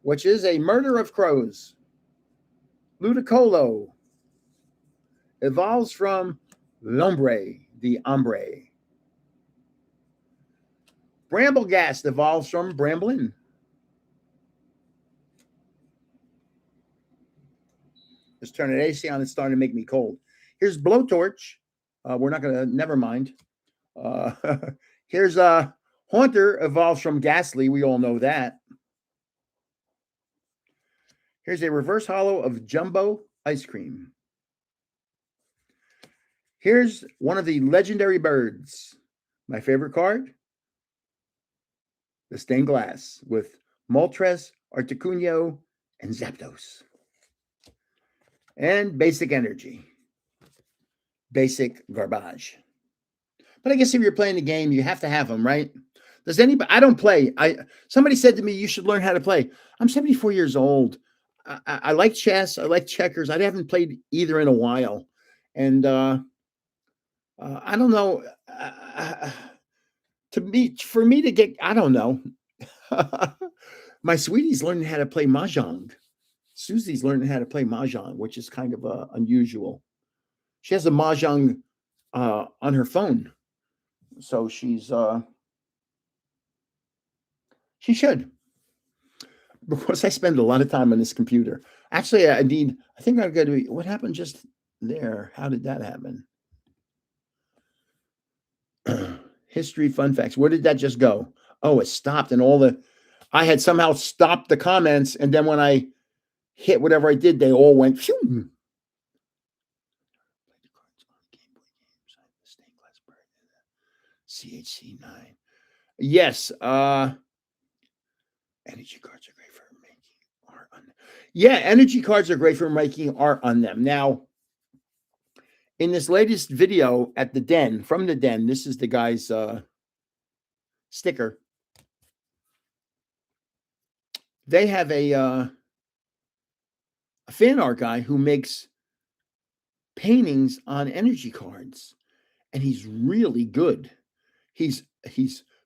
which is a murder of crows. Ludicolo evolves from Lombre, the ombre. Bramblegast evolves from Bramblin. Just turn it AC on. It's starting to make me cold. Here's Blowtorch. We're not going to, never mind. Here's Haunter evolves from Ghastly. We all know that. Here's a reverse hollow of Jumbo Ice Cream. Here's one of the legendary birds. My favorite card. The stained glass with Moltres, Articuno, and Zapdos. And basic energy. basic garbage. But I guess if you're playing the game, you have to have them, right? Does anybody? I don't play. Somebody said to me, "You should learn how to play." I'm 74 years old. I like chess. I like checkers. I haven't played either in a while, and I don't know. For me to get, I don't know. My sweetie's learning how to play mahjong. Susie's learning how to play mahjong, which is kind of unusual. She has a mahjong on her phone, so she should. Because I spend a lot of time on this computer. Actually, I think I've got to. What happened just there? How did that happen? History, fun facts. Where did that just go? Oh, it stopped, and I had somehow stopped the comments, and then when I hit whatever I did, they all went. Phew. CHC9. Yes. Energy cards are great for making art on them. Yeah, energy cards are great for making art on them. Now, in this latest video at the Den, from the Den, this is the guy's sticker. They have a fan art guy who makes paintings on energy cards, and he's really good. He's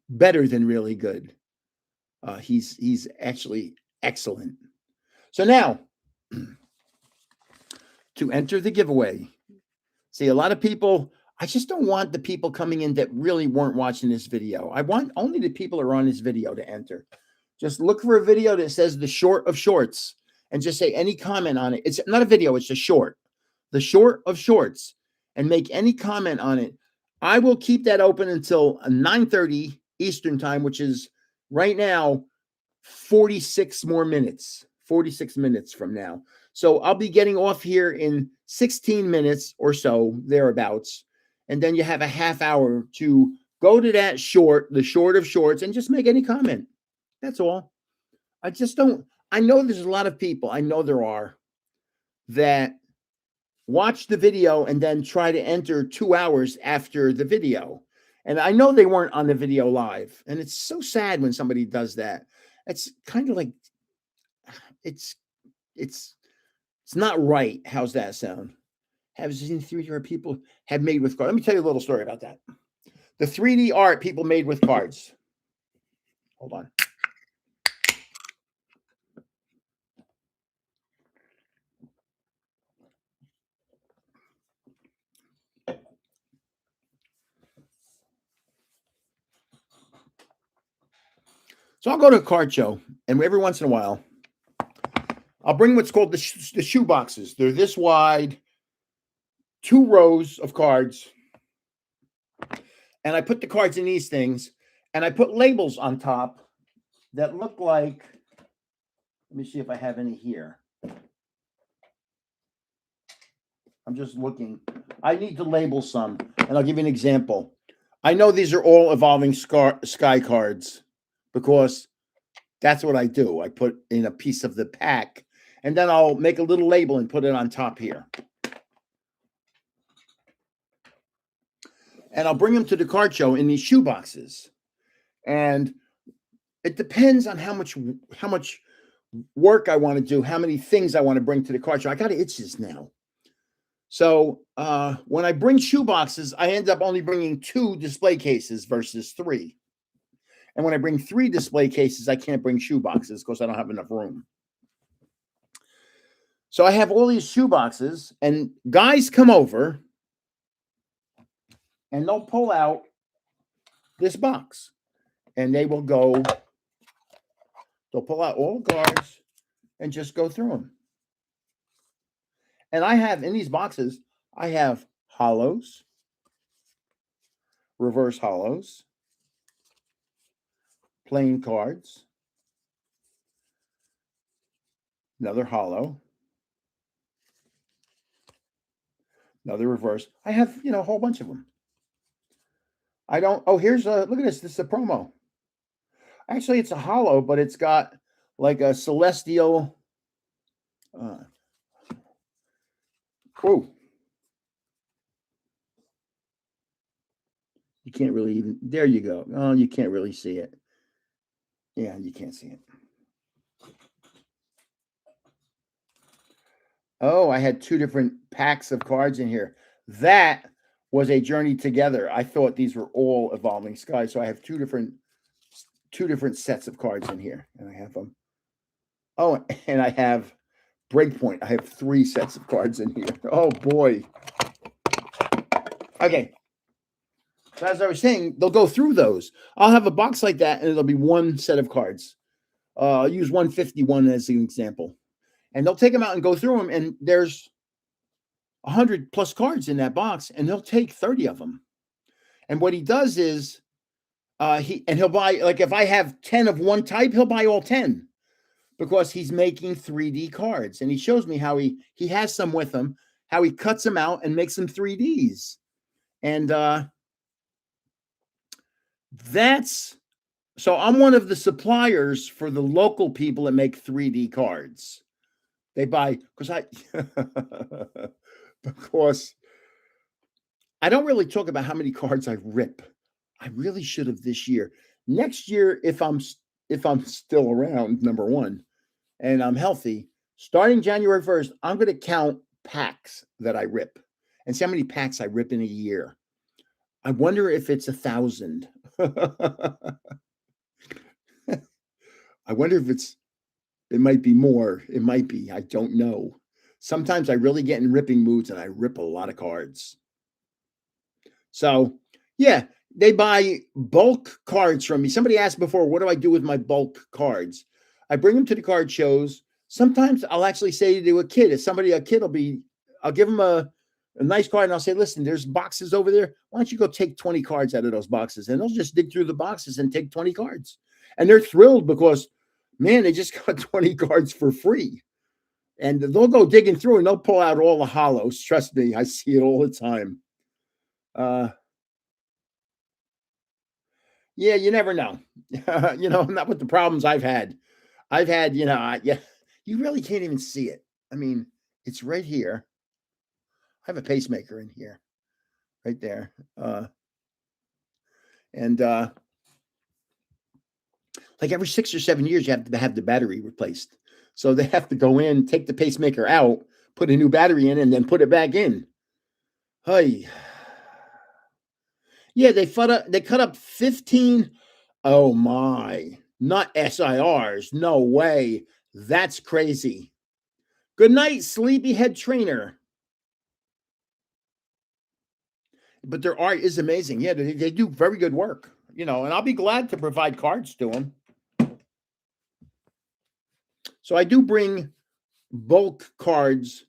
better than really good. He's actually excellent. So now, to enter the giveaway, see, a lot of people, I just don't want the people coming in that really weren't watching this video. I want only the people who are on this video to enter. Just look for a video that says the short of shorts and just say any comment on it. It's not a video, it's a short. The short of shorts, and make any comment on it. I will keep that open until 9:30 Eastern time, which is right now 46 more minutes, 46 minutes from now. So I'll be getting off here in 16 minutes or so, thereabouts. And then you have a half hour to go to that short, the short of shorts, and just make any comment. That's all. I just don't, I know there's a lot of people, I know there are, that watch the video and then try to enter 2 hours after the video. And I know they weren't on the video live. And it's so sad when somebody does that. It's kind of like, it's not right. How's that sound? Have seen 3D art people have made with cards. Let me tell you a little story about that. The 3D art people made with cards. Hold on. So I'll go to a card show, and every once in a while, I'll bring what's called the shoe boxes. They're this wide, 2 rows of cards. And I put the cards in these things, and I put labels on top that look like, let me see if I have any here. I'm just looking. I need to label some, and I'll give you an example. I know these are all Evolving Sky cards because that's what I do. I put in a piece of the pack, and then I'll make a little label and put it on top here. And I'll bring them to the card show in these shoe boxes. And it depends on how much work I want to do, how many things I want to bring to the card show. I got itches now. So when I bring shoe boxes, I end up only bringing 2 display cases versus 3. And when I bring 3 display cases, I can't bring shoe boxes because I don't have enough room. So I have all these shoe boxes, and guys come over, and they'll pull out this box, and they'll pull out all the cards and just go through them. And I have, in these boxes, I have hollows, reverse hollows, plain cards, another hollow, another reverse. I have, a whole bunch of them. I don't, here's look at this. This is a promo. Actually, it's a hollow, but it's got like a celestial, You can't really even, there you go. Oh, you can't really see it. Yeah, you can't see it. Oh, I had two different packs of cards in here. That was a journey together. I thought these were all Evolving Skies, so I have two different sets of cards in here, and I have them. Oh, and I have Breakpoint. I have three sets of cards in here. Oh boy. Okay. So as I was saying, they'll go through those. I'll have a box like that, and it'll be one set of cards. I'll use 151 as an example, and they'll take them out and go through them, and there's 100 plus cards in that box, and he'll take 30 of them. And what he does is he'll buy, like, if I have 10 of one type, he'll buy all 10 because he's making 3D cards. And he shows me how he has some with him, how he cuts them out and makes them 3Ds. And so I'm one of the suppliers for the local people that make 3D cards. They buy, because I don't really talk about how many cards I rip. I really should have this year. Next year, if I'm still around, number one, and I'm healthy, starting January 1st, I'm going to count packs that I rip and see how many packs I rip in a year. I wonder if it's 1,000. I wonder if it might be more. It might be. I don't know. Sometimes I really get in ripping moods and I rip a lot of cards. So, yeah, they buy bulk cards from me. Somebody asked before, what do I do with my bulk cards? I bring them to the card shows. Sometimes I'll actually say to a kid, I'll give them a nice card and I'll say, listen, there's boxes over there. Why don't you go take 20 cards out of those boxes? And they'll just dig through the boxes and take 20 cards. And they're thrilled because, man, they just got 20 cards for free. And they'll go digging through and they'll pull out all the hollows. Trust me, I see it all the time. Yeah, you never know. Not with the problems I've had. You really can't even see it. I mean, it's right here. I have a pacemaker in here, right there. And like every 6 or 7 years, you have to have the battery replaced. So they have to go in, take the pacemaker out, put a new battery in, and then put it back in. Hey. Yeah, they cut up 15. Oh my, not SIRs. No way. That's crazy. Good night, sleepyhead trainer. But their art is amazing. Yeah, they do very good work, and I'll be glad to provide cards to them. So I do bring bulk cards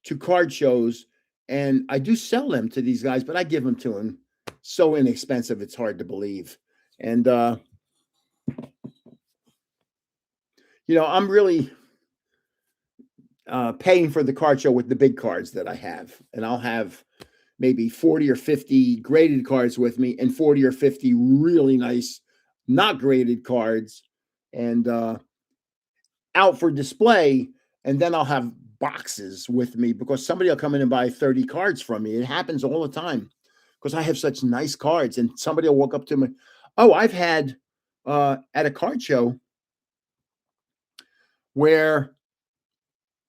to card shows, and I do sell them to these guys, but I give them to them so inexpensive, it's hard to believe. And I'm really paying for the card show with the big cards that I have, and I'll have maybe 40 or 50 graded cards with me and 40 or 50 really nice not graded cards and out for display. And then I'll have boxes with me because somebody will come in and buy 30 cards from me. It happens all the time because I have such nice cards, and somebody will walk up to me. Oh, I've had at a card show where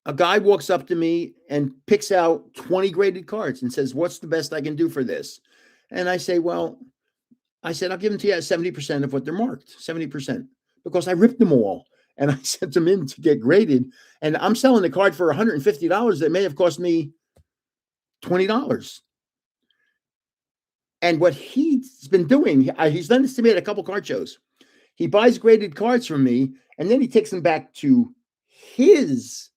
a guy walks up to me and picks out 20 graded cards and says, what's the best I can do for this? And I say, I'll give them to you at 70% of what they're marked, 70%, because I ripped them all. And I sent them in to get graded. And I'm selling the card for $150 that may have cost me $20. And what he's been doing, he's done this to me at a couple card shows. He buys graded cards from me, and then he takes them back to his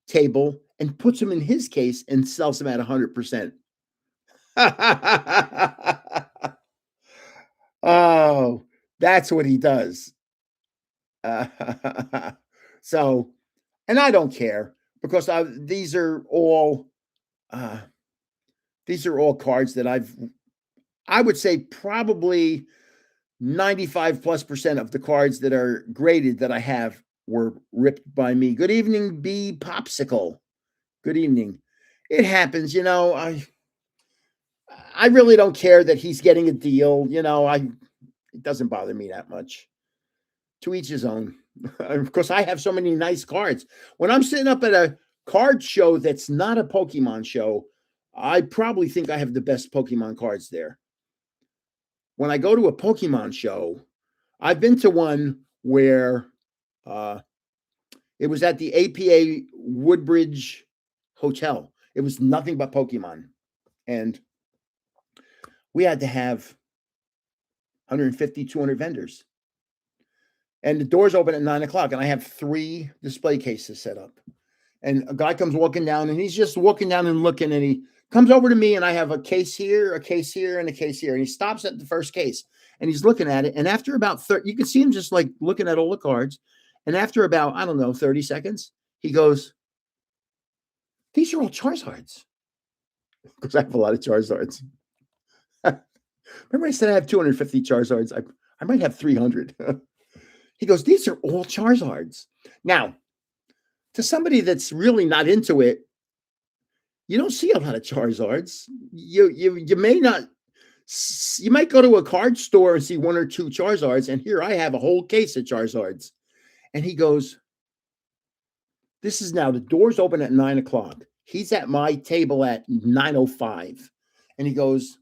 table and puts them in his case and sells them at 100%. Oh, that's what he does. So, and I don't care because these are all cards that I would say probably 95+% of the cards that are graded that I have were ripped by me. Good evening, B Popsicle. Good evening. It happens, I really don't care that he's getting a deal. It doesn't bother me that much. To each his own. Of course, I have so many nice cards. When I'm sitting up at a card show that's not a Pokemon show, I probably think I have the best Pokemon cards there. When I go to a Pokemon show, I've been to one where it was at the APA Woodbridge Hotel. It was nothing but Pokemon. And we had to have 150, 200 vendors. And the doors open at 9:00, and I have 3 display cases set up. And a guy comes walking down, and he's just walking down and looking, and he comes over to me, and I have a case here, and a case here. And he stops at the first case, and he's looking at it. And after about 30, you can see him just like looking at all the cards. And after about, I don't know, 30 seconds, he goes, "These are all Charizards." Because I have a lot of Charizards. Remember I said I have 250 Charizards? I might have 300. He goes, "These are all Charizards." Now, to somebody that's really not into it, you don't see a lot of Charizards. You may not. You might go to a card store and see 1 or 2 Charizards, and here I have a whole case of Charizards. And he goes, "This is now the doors open at 9:00. He's at my table at 9:05, and he goes,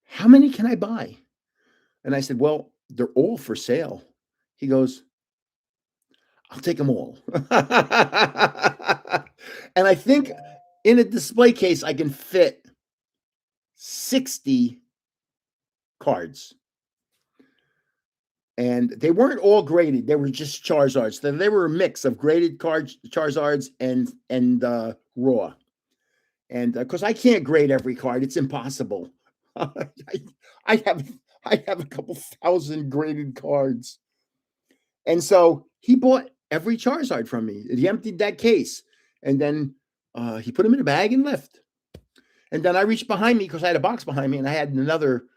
"How many can I buy?" And I said, "Well, they're all for sale." He goes, "I'll take them all." And I think in a display case, I can fit 60 cards. And they weren't all graded. They were just Charizards. They were a mix of graded cards, Charizards, and raw. And because I can't grade every card, it's impossible. I have a couple thousand graded cards. And so he bought every Charizard from me. He emptied that case, and then he put them in a bag and left. And then I reached behind me because I had a box behind me, and I had another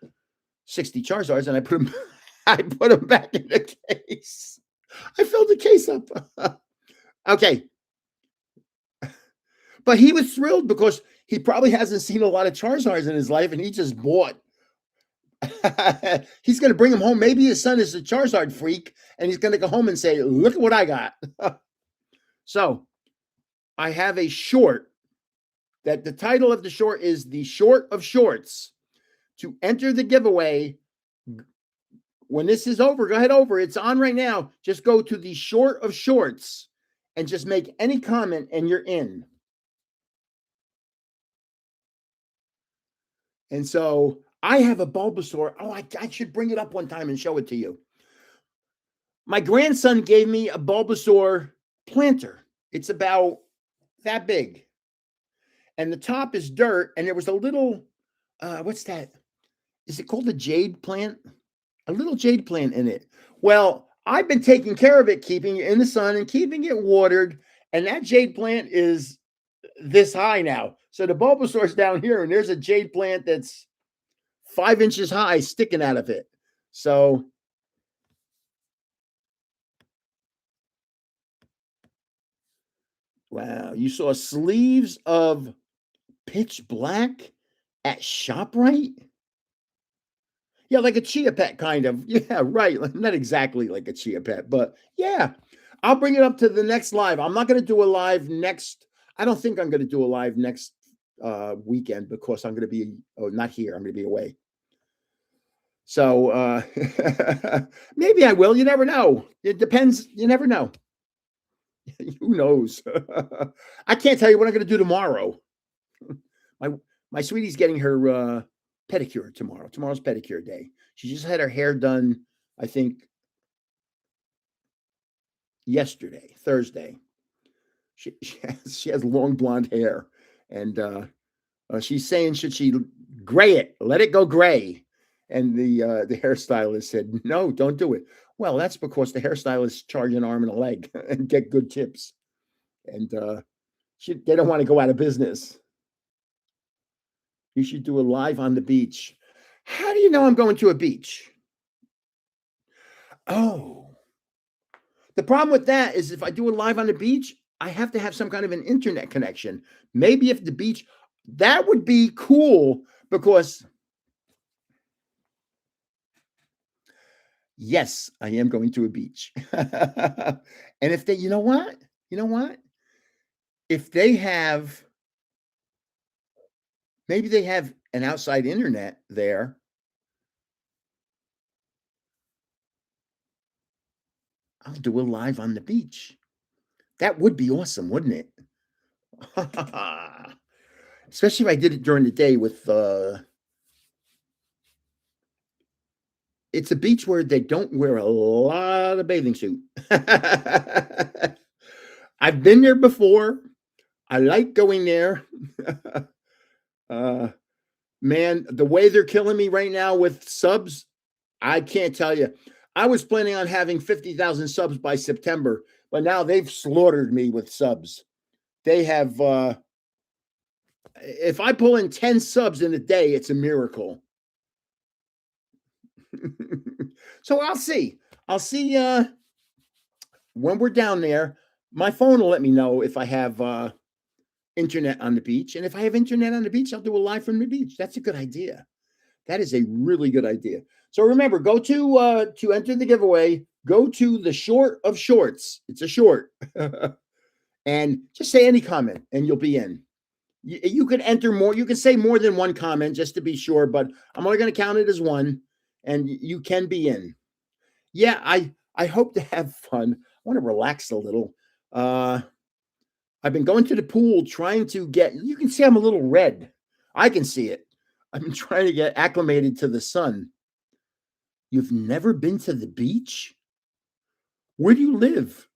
60 Charizards, and I put them back in the case. I filled the case up. Okay. But he was thrilled because he probably hasn't seen a lot of Charizards in his life, and he just bought. He's going to bring him home. Maybe his son is a Charizard freak, and he's going to go home and say, "Look at what I got." So I have a short that the title of the short is "The Short of Shorts." To enter the giveaway, when this is over, go ahead over. It's on right now. Just go to the Short of Shorts and just make any comment, and you're in. And so I have a Bulbasaur. Oh, I should bring it up one time and show it to you. My grandson gave me a Bulbasaur planter. It's about that big. And the top is dirt. And there was a little, what's that? Is it called a jade plant? A little jade plant in it. Well, I've been taking care of it, keeping it in the sun and keeping it watered. And that jade plant is this high now. So the Bulbasaur's down here, and there's a jade plant that's 5 inches high sticking out of it. So wow, you saw sleeves of Pitch Black at ShopRite? Yeah, like a Chia Pet, kind of. Yeah, right. Not exactly like a Chia Pet, but yeah. I'll bring it up to the next live. I'm not going to do a live next. I don't think I'm going to do a live next weekend because I'm going to be not here. I'm going to be away. So maybe I will. You never know. It depends. You never know. Who knows? I can't tell you what I'm going to do tomorrow. My sweetie's getting her pedicure tomorrow. Tomorrow's pedicure day. She just had her hair done, I think, yesterday, Thursday. She has long blonde hair, and she's saying, should she gray it? Let it go gray. And the hairstylist said, "No, don't do it." Well, that's because the hairstylist charge an arm and a leg and get good tips, and they don't want to go out of business. You should do a live on the beach. How do you know I'm going to a beach? Oh, the problem with that is if I do a live on the beach, I have to have some kind of an internet connection. Maybe if the beach, That would be cool because yes, I am going to a beach. And if they, you know what? You know what? If they have, maybe they have an outside internet there. I'll do a live on the beach. That would be awesome, wouldn't it? Especially if I did it during the day with it's a beach where they don't wear a lot of bathing suit. I've been there before. I like going there. uh man, the way they're killing me right now with subs, I can't tell you. I was planning on having 50,000 subs by September, but now they've slaughtered me with subs. They have if I pull in 10 subs in a day, it's a miracle. So I'll see. I'll see when we're down there. My phone will let me know if I have internet on the beach. And if I have internet on the beach, I'll do a live from the beach. That's a good idea. That is a really good idea. So remember, go to enter the giveaway, go to the short of shorts. It's a short. And just say any comment and you'll be in. You could enter more. You could say more than one comment just to be sure, but I'm only going to count it as one and you can be in. Yeah, I hope to have fun. I want to relax a little. I've been going to the pool trying to get, you can see I'm a little red. I can see it. I've been trying to get acclimated to the sun. You've never been to the beach? Where do you live?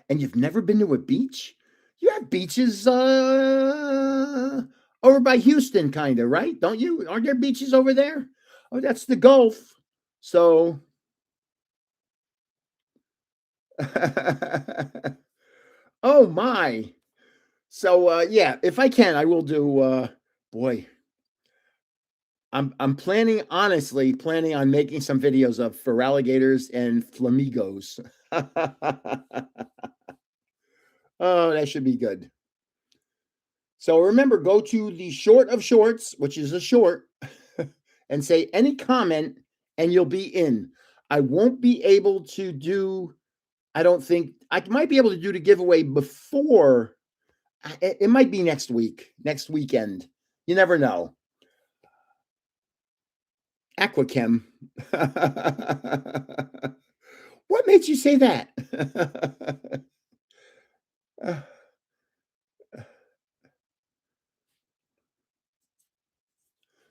And you've never been to a beach? You have beaches over by Houston, kind of, right? Don't you? Aren't there beaches over there? Oh, that's the Gulf. So oh my. So yeah, if I can, I will do boy. I'm planning, honestly, planning on making some videos of for alligators and flamingos. Oh, that should be good. So remember, go to the short of shorts, which is a short, and say any comment, and you'll be in. I won't be able to do, I don't think, I might be able to do the giveaway before, it might be next week, next weekend. You never know. Aquachem. What made you say that?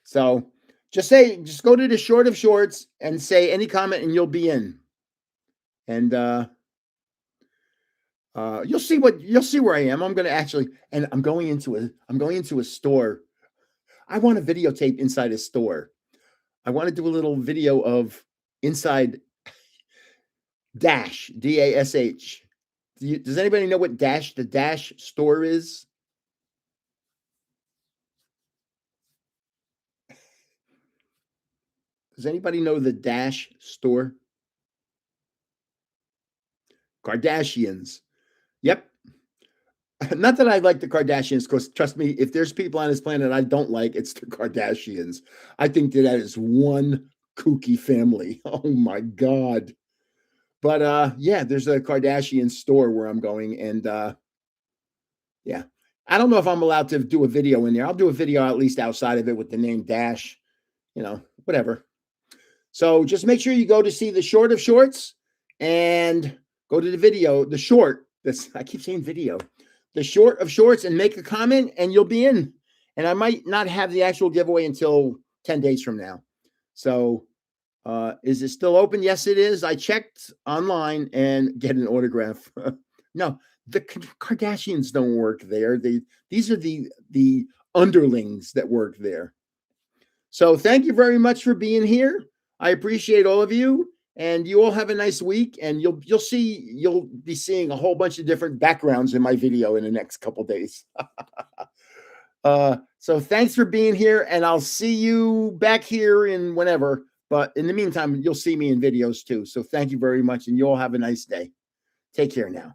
So just go to the short of shorts and say any comment and you'll be in. And you'll see where I am. I'm going to actually, and I'm going into a store. I want to videotape inside a store. I want to do a little video of inside Dash, DASH. Does anybody know what the Dash store is? Does anybody know the Dash store? Kardashians. Yep. Not that I like the Kardashians, because trust me, if there's people on this planet I don't like, it's the Kardashians. I think that is one kooky family. Oh my God. But yeah, there's a Kardashian store where I'm going, and yeah. I don't know if I'm allowed to do a video in there. I'll do a video at least outside of it with the name Dash, whatever. So just make sure you go to see the short of shorts and go to the video, the short. I keep saying video, the short of shorts, and make a comment, and you'll be in. And I might not have the actual giveaway until 10 days from now. So is it still open? Yes, it is. I checked online and get an autograph. No, the Kardashians don't work there. These are the underlings that work there. So thank you very much for being here. I appreciate all of you, and you all have a nice week. And you'll be seeing a whole bunch of different backgrounds in my video in the next couple days. So thanks for being here, and I'll see you back here in whenever. But in the meantime, you'll see me in videos too. So thank you very much, and you all have a nice day. Take care now.